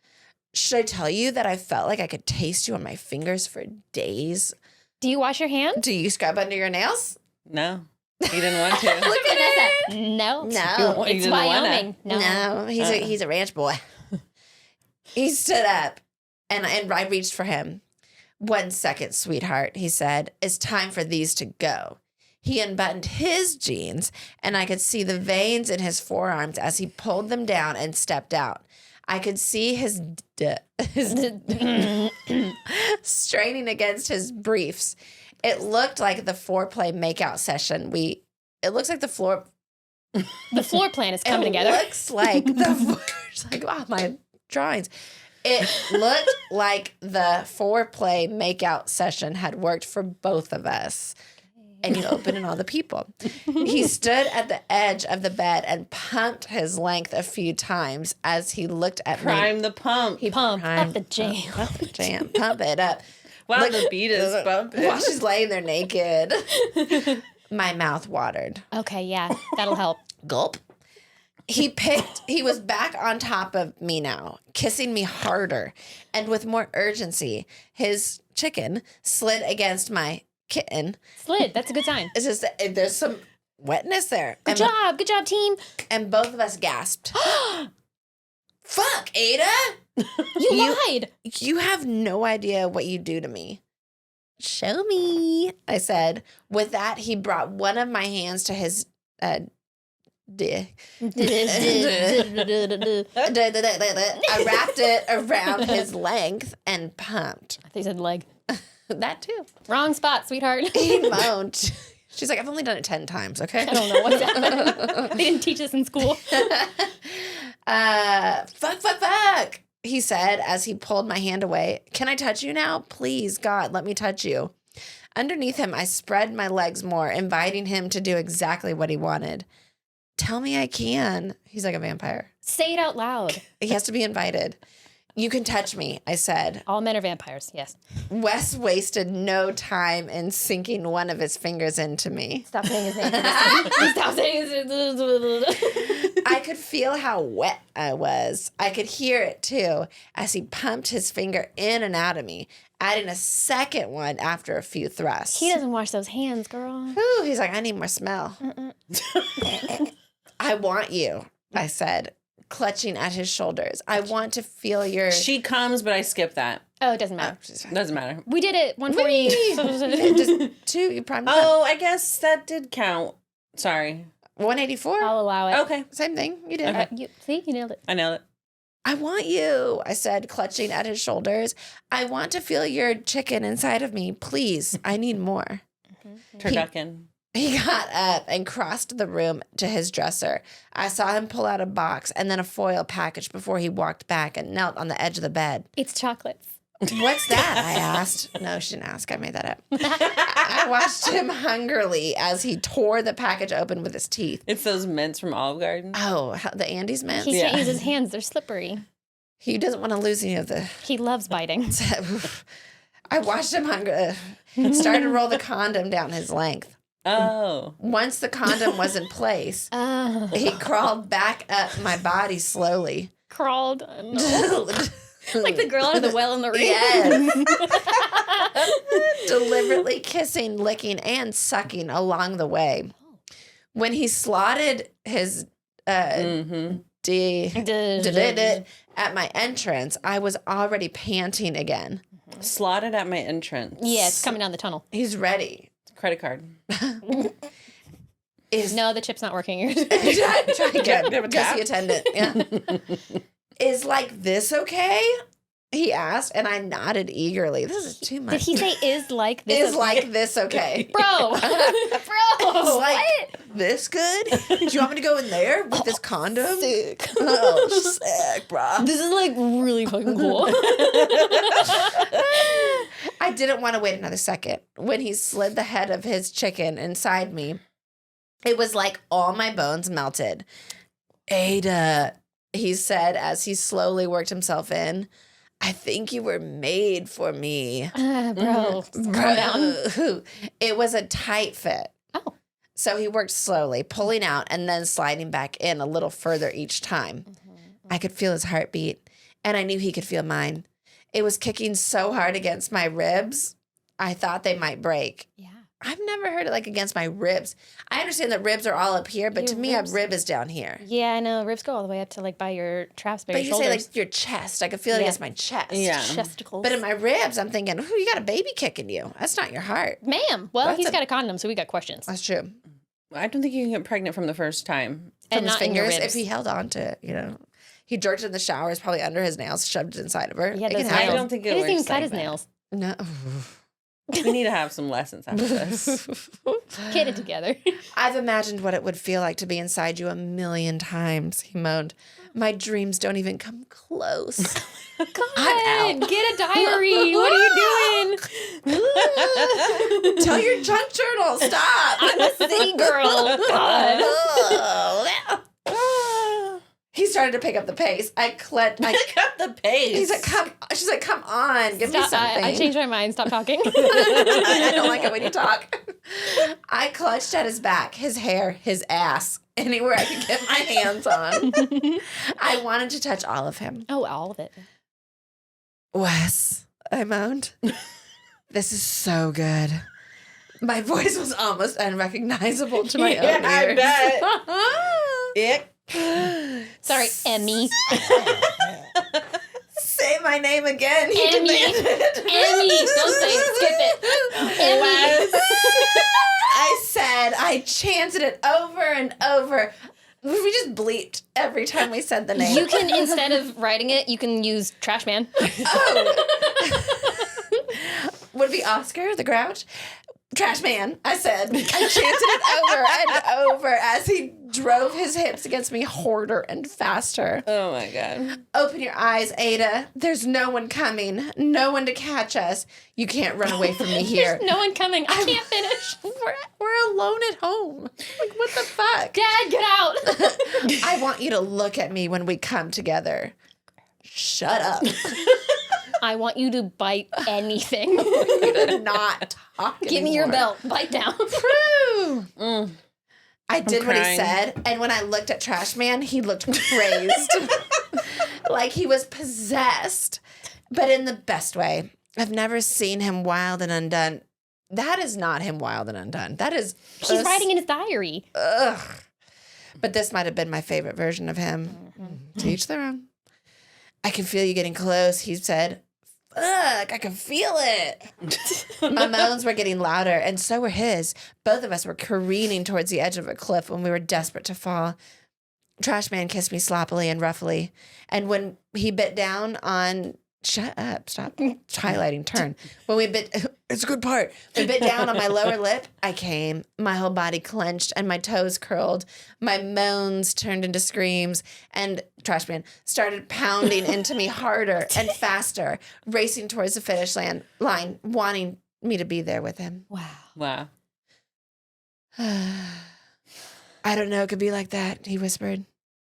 Should I tell you that I felt like I could taste you on my fingers for days? Do you wash your hands? Do you scrub under your nails? No, he didn't want to. Look at Vanessa. No. No. He It's didn't wanna. Wyoming. No. No, he's a ranch boy. He stood up and I reached for him. 1 second, sweetheart, he said. It's time for these to go. He unbuttoned his jeans, and I could see the veins in his forearms as he pulled them down and stepped out. I could see his straining against his briefs. It looked like the foreplay makeout session. It looks like the floor. The floor plan is coming together. It looks like it's like, oh, my drawings. It looked like the foreplay makeout session had worked for both of us. And you open in all the people. He stood at the edge of the bed and pumped his length a few times as he looked at me. Prime the pump. He Pump primed- up the jam. Pump the jam. Pump it up. Wow, Look- the beat is bumping. While she's laying there naked. My mouth watered. Okay, yeah, that'll help. Gulp. He was back on top of me now, kissing me harder and with more urgency. His chicken slid against my kitten. Slid. That's a good sign. It's just, there's some wetness there. Good job. Good job, team. And both of us gasped. Fuck, Ada! You lied. You have no idea what you do to me. Show me, I said. With that, he brought one of my hands to his dick. I wrapped it around his length and pumped. I think he said leg. That too. Wrong spot, sweetheart. He moaned. She's like, I've only done it 10 times, okay? I don't know what's happening. They didn't teach us in school. Fuck, he said as he pulled my hand away. Can I touch you now? Please, God, let me touch you. Underneath him, I spread my legs more, inviting him to do exactly what he wanted. Tell me I can. He's like a vampire. Say it out loud. He has to be invited. You can touch me, I said. All men are vampires, yes. Wes wasted no time in sinking one of his fingers into me. Stop saying his name. Stop saying his name. I could feel how wet I was. I could hear it too as he pumped his finger in and out of me, adding a second one after a few thrusts. He doesn't wash those hands, girl. Ooh, he's like, I need more smell. I want you, I said, clutching at his shoulders. I want to feel your... She comes, but I skip that. Oh, it doesn't matter. Doesn't matter. We did it. 140. Just two, you primed it Oh, I guess that did count. Sorry. 184? I'll allow it. Okay. Same thing. You did. Okay. See, you nailed it. I nailed it. I want you, I said, clutching at his shoulders. I want to feel your chicken inside of me. Please, I need more. Turducken. He got up and crossed the room to his dresser. I saw him pull out a box and then a foil package before he walked back and knelt on the edge of the bed. It's chocolates. What's that? I asked. No, she didn't ask. I made that up. I watched him hungrily as he tore the package open with his teeth. It's those mints from Olive Garden. Oh, the Andes mints? He can't use his hands. They're slippery. He doesn't want to lose any of the... He loves biting. I watched him hungrily. Started to roll the condom down his length. Oh. Once the condom was in place, he crawled back up my body slowly. Crawled? No. Like the girl out of the well in the rain. Yes. Deliberately kissing, licking, and sucking along the way. When he slotted his at my entrance, I was already panting again. Slotted at my entrance. Yeah, it's coming down the tunnel. He's ready. Credit card. No, the chip's not working. Try again. Guess the attendant. Yeah. Is like this okay? He asked, and I nodded eagerly. This is too much. Did he say is like this? Is like this okay? Bro. Is like what? this good? Do you want me to go in there with this condom? Sick. Oh, sick, bro. This is like really fucking cool. I didn't want to wait another second. When he slid the head of his chicken inside me, it was like all my bones melted. Ada, he said as he slowly worked himself in, I think you were made for me. Bro. Bro. It was a tight fit. Oh. So he worked slowly, pulling out and then sliding back in a little further each time. I could feel his heartbeat, and I knew he could feel mine. It was kicking so hard against my ribs, I thought they might break. Yeah. I've never heard it like against my ribs. I understand that ribs are all up here, but Your to me, a ribs? rib is down here. Yeah, I know. Ribs go all the way up to like by your traps, by But your you say shoulders. like your chest. I could feel it against my chest. Yeah. Chesticles. But in my ribs, I'm thinking, ooh, you got a baby kicking you. That's not your heart. Ma'am. Well, That's he's a- got a condom, so we got questions. That's true. I don't think you can get pregnant from the first time. From And his not in your fingers, ribs. if he held on to it, you know. He jerked it in the showers, probably under his nails, shoved it inside of her. Yeah, It those can nails. happen. I don't think it He doesn't even works cut like his that. nails. No. We need to have some lessons after this. Get it together. I've imagined what it would feel like to be inside you 1,000,000 times, he moaned. My dreams don't even come close. I'm out. Get a diary. What are you doing? Tell your junk journal, stop. I'm a city girl. God. He started to pick up the pace. I clenched. Pick up the pace. He's like, come. She's like, come on, give me Stop, something. I changed my mind. Stop talking. I don't like it when you talk. I clutched at his back, his hair, his ass, anywhere I could get my hands on. I wanted to touch all of him. Oh, all of it. Wes, I moaned. This is so good. My voice was almost unrecognizable to my own ears. Ick. Sorry, Emmy. Say my name again. He Emmy. demanded. Emmy. Don't say it. Skip it. Emmy. I said, I chanted it over and over. We just bleeped every time we said the name. You can, instead of writing it, you can use Trash Man. Oh. Would it be Oscar the Grouch? Trash Man, I said. I chanted it over and over as he drove his hips against me harder and faster. Oh my God. Open your eyes, Ada. There's no one coming. No one to catch us. You can't run away from me here. There's no one coming. I can't finish. We're alone at home. Like, what the fuck? Dad, get out. I want you to look at me when we come together. Shut up. I want you to bite anything. You to not talk Give me your anymore. belt. Bite down. I did what he crying. said, and when I looked at Trash Man, he looked crazed. Like he was possessed, but in the best way. I've never seen him wild and undone. That is not him wild and undone. That is... He's writing in his diary. Ugh. But this might have been my favorite version of him. To each their own. I can feel you getting close, he said. Fuck, I can feel it. My moans were getting louder, and so were his. Both of us were careening towards the edge of a cliff when we were desperate to fall. trash man kissed me sloppily and roughly. And when he bit down on, shut up, stop highlighting, turn. When we bit, it's a good part. We bit down on my lower lip, I came. My whole body clenched and my toes curled. My moans turned into screams, and trash man started pounding into me harder and faster, racing towards the finish line, wanting me to be there with him. Wow. I don't know. It could be like that, he whispered.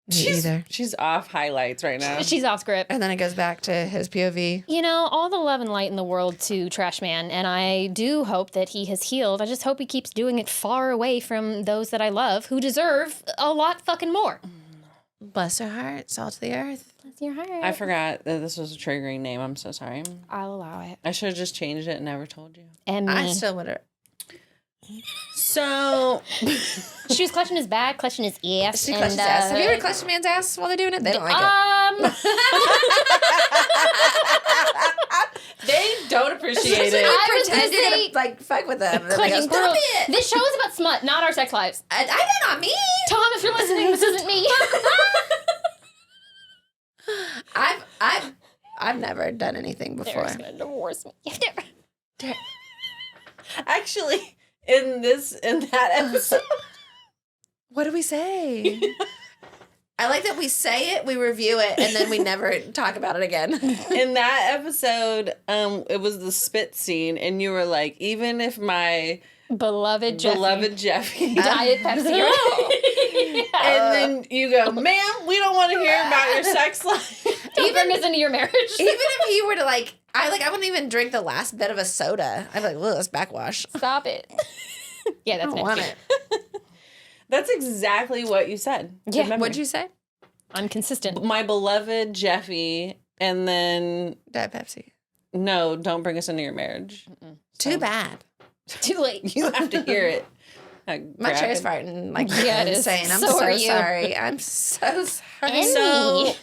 Me either. She's off highlights right now. She's off script. And then it goes back to his POV. You know, all the love and light in the world to Trash Man, and I do hope that he has healed. I just hope he keeps doing it far away from those that I love who deserve a lot fucking more. Bless her heart. Salt to the earth. Bless your heart. I forgot that this was a triggering name. I'm so sorry. I'll allow it. I should have just changed it and never told you. And I me. still would have. So She was clutching his back, clutching his ass. She clutches ass. Have you ever clutched a man's ass while they're doing it? They don't like it. they don't appreciate it. I was gonna pretended say- to like fuck with them. And then they go, Clutching stop girl. it. This show is about smut, not our sex lives. I did not me. Tom, if you're listening, this isn't me. I've never done anything before. Derek's gonna divorce me. Actually, in that episode, What do we say? I like that we say it, we review it, and then we never talk about it again. in that episode, it was the spit scene, and you were like, even if my Beloved Jeffy Diet Pepsi. and then you go, ma'am, we don't want to hear about your sex life. Don't bring us into your marriage. Even if he were to I wouldn't even drink the last bit of a soda. I'd be like, well, that's backwash. Stop it. Yeah, I that's don't next want week. it. That's exactly what you said. Yeah. Remember. What'd you say? I'm consistent. My beloved Jeffy, and then Diet Pepsi. no, don't bring us into your marriage. Too bad. Too late. You have to hear it. My chair's farting like Yeah, it is. insane. I'm So so are you. sorry. I'm so sorry. Emmy. So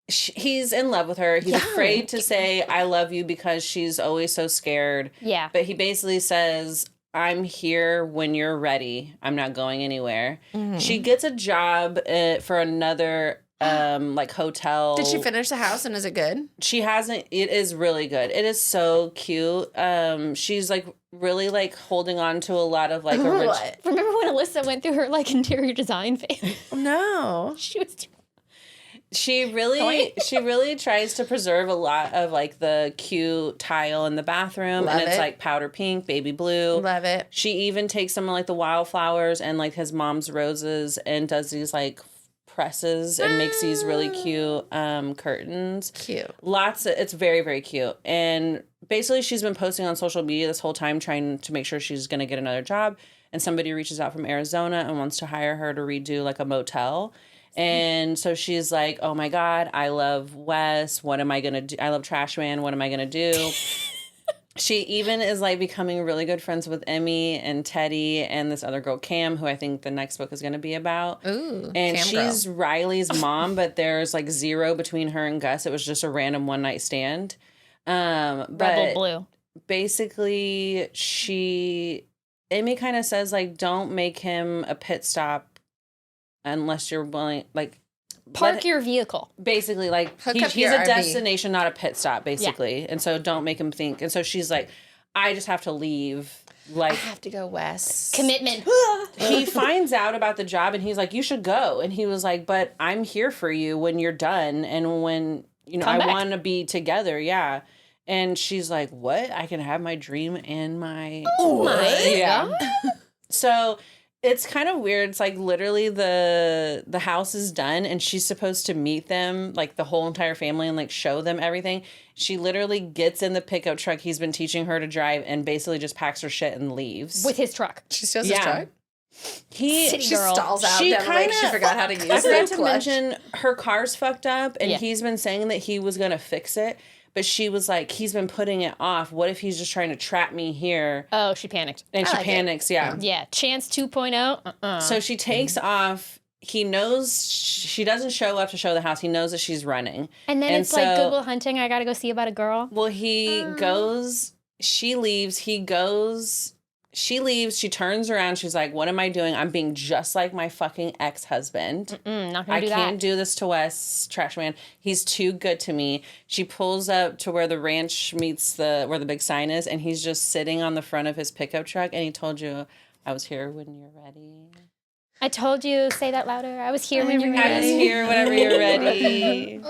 he's in love with her. He's Yeah. afraid to say I love you because she's always so scared. Yeah. But he basically says, I'm here when you're ready. I'm not going anywhere. Mm-hmm. She gets a job for another hotel. Did she finish the house and is it good? She hasn't. It is really good. It is so cute. She's like really like holding on to a lot of like a rich. What? Remember when Alyssa went through her like interior design phase? No. She was She really tries to preserve a lot of like the cute tile in the bathroom, Love and it's it. like powder pink, baby blue. Love it. She even takes some of like the wildflowers and like his mom's roses and does these like presses and makes these really cute curtains. Cute. It's very, very cute. And basically she's been posting on social media this whole time trying to make sure she's going to get another job. And somebody reaches out from Arizona and wants to hire her to redo like a motel. And so she's like, oh my God, I love Wes. What am I going to do? I love Trash Man. What am I going to do? She even is like becoming really good friends with Emmy and Teddy and this other girl, Cam, who I think the next book is going to be about. Ooh. And Cam she's girl. Riley's mom, but there's like zero between her and Gus. It was just a random one night stand. Rebel But Blue. basically Emmy kind of says like, don't make him a pit stop unless you're willing, like Park your vehicle. basically like Hook up he's your a RV. destination, not a pit stop, basically. And so don't make him think. And so she's like, I just have to leave. I Like have to go west. Commitment. he finds out about the job and he's like, you should go. And he was like, but I'm here for you when you're done and when Come I back. want to be together. Yeah. And she's like, what? I can have my dream and my yeah. So it's kind of weird. It's like literally the house is done and she's supposed to meet them, like the whole entire family, and like show them everything. She literally gets in the pickup truck he's been teaching her to drive and basically just packs her shit and leaves. With his truck. She steals his Yeah. truck. City She girl. stalls out She down the lake. She kinda- forgot how to use I it. forgot to Clutch. mention her car's fucked up and Yeah. he's been saying that he was going to fix it. But she was like, he's been putting it off. What if he's just trying to trap me here? Oh, she panicked. And she like it. panics, yeah. Yeah. Chance 2.0. So she takes off. He knows she doesn't show up to show the house. He knows that she's running. And then And it's like so- Goodwill Hunting. I got to go see about a girl. Well, he goes, she leaves, he goes she leaves. She turns around. She's like, what am I doing? I'm being just like my fucking ex-husband. Not gonna do that. I can't do this to Wes, trash man. He's too good to me. She pulls up to where the ranch meets where the big sign is, and he's just sitting on the front of his pickup truck, and he told you, I was here when you're ready. I told you, say that louder. I was here when you were ready. I was here whenever you're ready.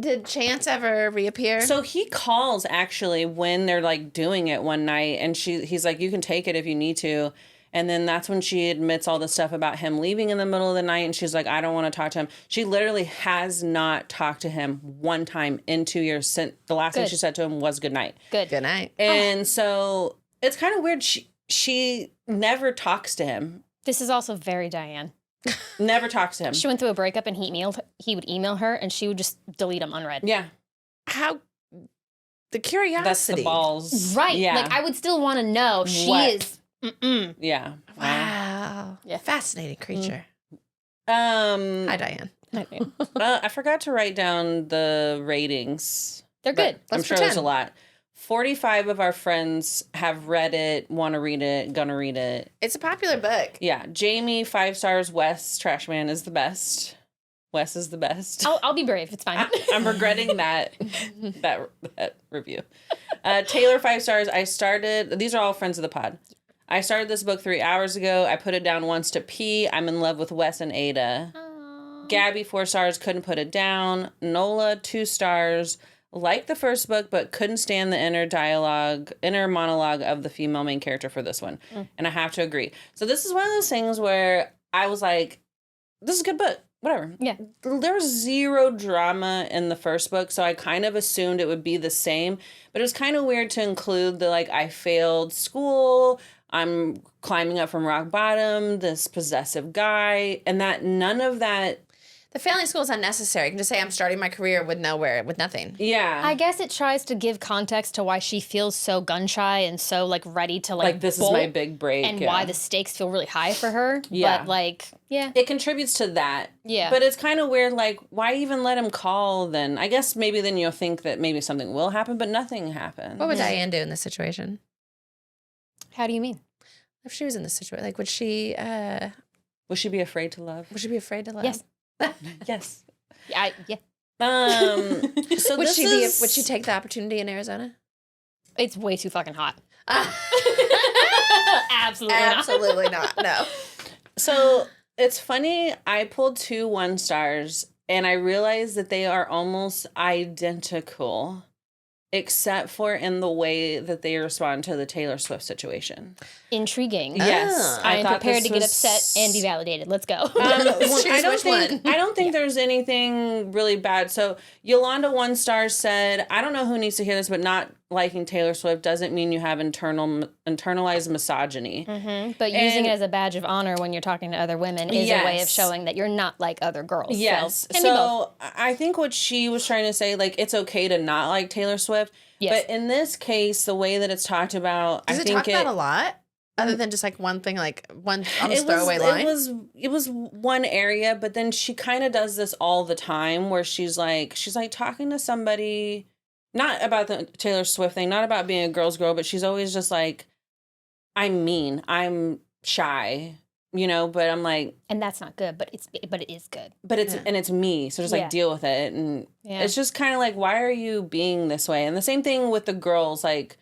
Did Chance ever reappear? So he calls actually when they're like doing it one night, and he's like, you can take it if you need to. And then that's when she admits all the stuff about him leaving in the middle of the night, and she's like, I don't want to talk to him. She literally has not talked to him one time in 2 years since the last thing she said to him was good night. Good night. And so it's kind of weird. She never talks to him. This is also very Diane. Never talks to him. She went through a breakup and he would email her and she would just delete them unread. Yeah. How? The curiosity. That's the balls. Right. Yeah. Like, I would still want to know. She is. Yeah. Wow. Yeah. Fascinating creature. Hi, Diane. I forgot to write down the ratings. They're good. I'm sure there's a lot. 45 of our friends have read it, want to read it, gonna read it. It's a popular book. Yeah. Jamie, 5 stars. Wes, trash man, is the best. Wes is the best. I'll be brave. It's fine. I'm regretting that review. Taylor, 5 stars. These are all friends of the pod. I started this book 3 hours ago. I put it down once to pee. I'm in love with Wes and Ada. Aww. Gabby, 4 stars. Couldn't put it down. Nola, 2 stars. Liked the first book, but couldn't stand the inner monologue of the female main character for this one. And I have to agree. So this is one of those things where I was like, this is a good book. Whatever. Yeah. There's zero drama in the first book, so I kind of assumed it would be the same. But it was kind of weird to include the, like, I failed school, I'm climbing up from rock bottom, this possessive guy, and that none of that. The failing school is unnecessary. You can just say I'm starting my career with nothing. Yeah. I guess it tries to give context to why she feels so gun shy and so like ready to like this bolt, is my big break. and why the stakes feel really high for her. Yeah. But like, yeah. It contributes to that. Yeah. But it's kind of weird, like, why even let him call then? I guess maybe then you'll think that maybe something will happen, but nothing happened. What would Diane do in this situation? How do you mean? If she was in this situation, like, would she be afraid to love? Would she be afraid to love? Yes. Yes. Yeah. So would she take the opportunity in Arizona? It's way too fucking hot. Absolutely not. No. So it's funny. I pulled 2 1-stars, and I realized that they are almost identical, except for in the way that they respond to the Taylor Swift situation. Intriguing. Yes, I am prepared to get upset and be validated. Let's go. I don't think there's anything really bad. So Yolanda 1 star said, I don't know who needs to hear this, but not liking Taylor Swift doesn't mean you have internalized misogyny. But using it as a badge of honor when you're talking to other women is a way of showing that you're not like other girls. Yes. So I think what she was trying to say, like, it's okay to not like Taylor Swift. Yes. But in this case, the way that it's talked about, Does I it think talk about a lot? Other than just like one thing, like one almost throwaway line? It was one area, but then she kind of does this all the time where she's like talking to somebody, not about the Taylor Swift thing, not about being a girl's girl, but she's always just like, I'm mean, I'm shy, but I'm like, and that's not good, but it is good. But it's me, so just like deal with it, and it's just kind of like, why are you being this way? And the same thing with the girls, like.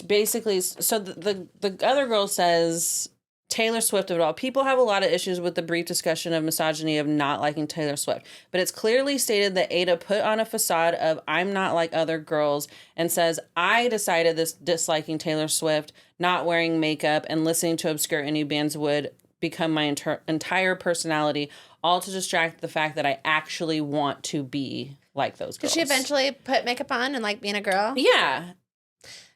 Basically, so the other girl says, Taylor Swift of it all. People have a lot of issues with the brief discussion of misogyny of not liking Taylor Swift. But it's clearly stated that Ada put on a facade of I'm not like other girls and says, I decided this disliking Taylor Swift, not wearing makeup, and listening to obscure indie bands would become my entire personality, all to distract the fact that I actually want to be like those girls. Did she eventually put makeup on and like being a girl? Yeah.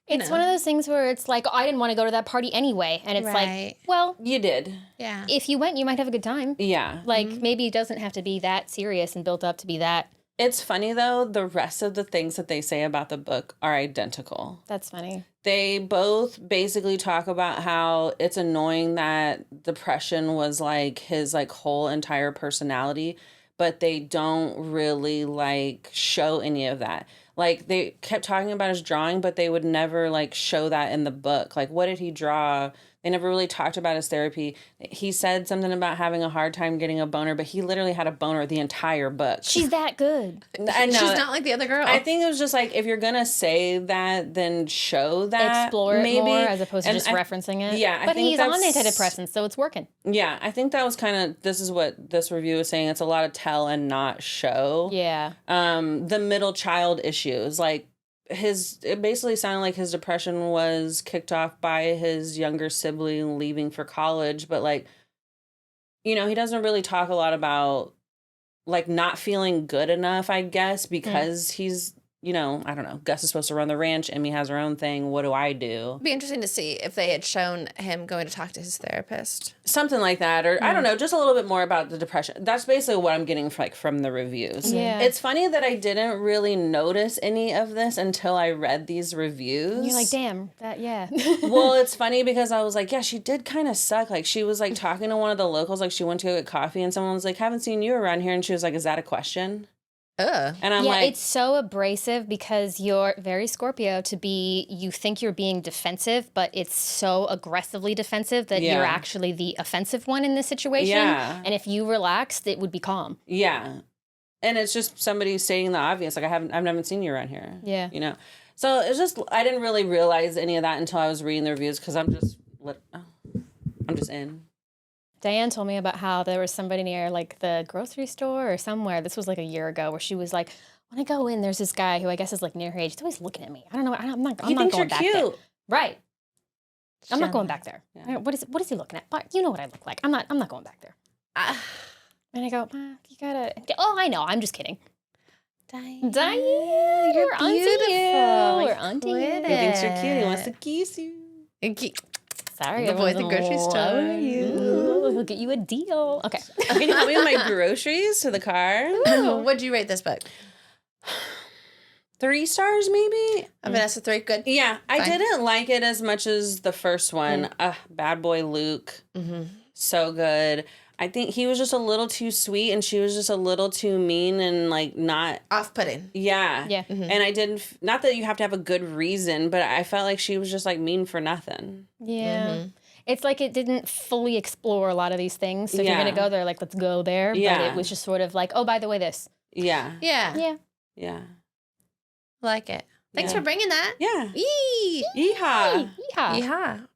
It's one of those things where it's like, I didn't want to go to that party anyway. And it's like, well. You did. Yeah. If you went, you might have a good time. Yeah. Like, maybe it doesn't have to be that serious and built up to be that. It's funny, though. The rest of the things that they say about the book are identical. That's funny. They both basically talk about how it's annoying that depression was, like, his, like, whole entire personality. But they don't really, like, show any of that. Like, they kept talking about his drawing, but they would never, like, show that in the book. Like, what did he draw? They never really talked about his therapy. He said something about having a hard time getting a boner, but he literally had a boner the entire book. She's that good. I know. She's not like the other girl. I think it was just like, if you're gonna say that, then show that. Explore it maybe. more as opposed to And just referencing it. Yeah, I but think he's on that's- antidepressants, so it's working. Yeah, I think that was kind of, this is what this review is saying. It's a lot of tell and not show. Yeah. The middle child issues, like, it basically sounded like his depression was kicked off by his younger sibling leaving for college, but, like, you know, he doesn't really talk a lot about, like, not feeling good enough, I guess, because he's, you know, I don't know, Gus is supposed to run the ranch, Emmy has her own thing, what do I do? It'd be interesting to see if they had shown him going to talk to his therapist. Something like that, or I don't know, just a little bit more about the depression. That's basically what I'm getting from the reviews. Yeah. It's funny that I didn't really notice any of this until I read these reviews. You're like, damn, that, yeah. Well, it's funny because I was like, yeah, she did kind of suck. Like, she was, like, talking to one of the locals, like, she went to go get coffee, and someone was like, haven't seen you around here, and she was like, is that a question? Ugh. And I'm yeah, like, it's so abrasive because you're very Scorpio you think you're being defensive, but it's so aggressively defensive that Yeah. you're actually the offensive one in this situation. Yeah. And if you relaxed, it would be calm. yeah. And it's just somebody stating the obvious. Like, I've never seen you around here. Yeah. You know? So it's just, I didn't really realize any of that until I was reading the reviews because I'm just in. Diane told me about how there was somebody near like the grocery store or somewhere. This was like a year ago where she was like, when I go in, there's this guy who I guess is like near her age. He's always looking at me. I don't know. I'm not He thinks going you're back there. cute. Right. I'm not going back there. Yeah. What is he looking at? But you know what I look like. I'm not going back there. And I go, you gotta. Oh, I know. I'm just kidding. Diane, Diane, you're we're onto beautiful. you. We're onto you. Quit He thinks you're cute. He it. wants to kiss you. Sorry, The boy at the grocery store. Ooh, we'll get you a deal. Okay. Can you help me with my groceries to the car? What'd you rate this book? 3 stars, maybe? Vanessa, 3. Good. Yeah, I Fine. didn't like it as much as the first one. Bad boy Luke. So good. I think he was just a little too sweet and she was just a little too mean and, like, not... Off-putting. Yeah. Yeah. And I didn't... Not that you have to have a good reason, but I felt like she was just, like, mean for nothing. Yeah. It's like it didn't fully explore a lot of these things. So if you're Yeah. going to go there, like, let's go there. But Yeah. it was just sort of like, oh, by the way, this. Yeah. Yeah. Yeah. Yeah. Like it. Thanks Yeah. for bringing that. Yeah. Yee. Yeehaw. Yeah. Yeehaw.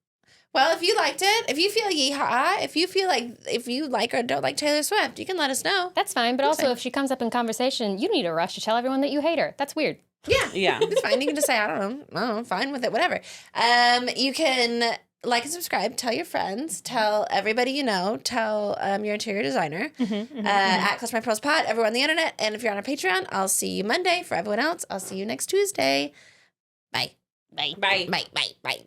Well, if you liked it, if you feel yeehaw, if you like or don't like Taylor Swift, you can let us know. That's fine. But also, fine. if she comes up in conversation, you don't need to rush to tell everyone that you hate her. That's weird. Yeah. Yeah. It's fine. You can just say, I don't know. I'm fine with it. Whatever. You can like and subscribe. Tell your friends. Tell everybody you know. Tell your interior designer. At Clutch My Pearls Pod, everyone on the internet. And if you're on our Patreon, I'll see you Monday. For everyone else, I'll see you next Tuesday. Bye. Bye. Bye. Bye. Bye.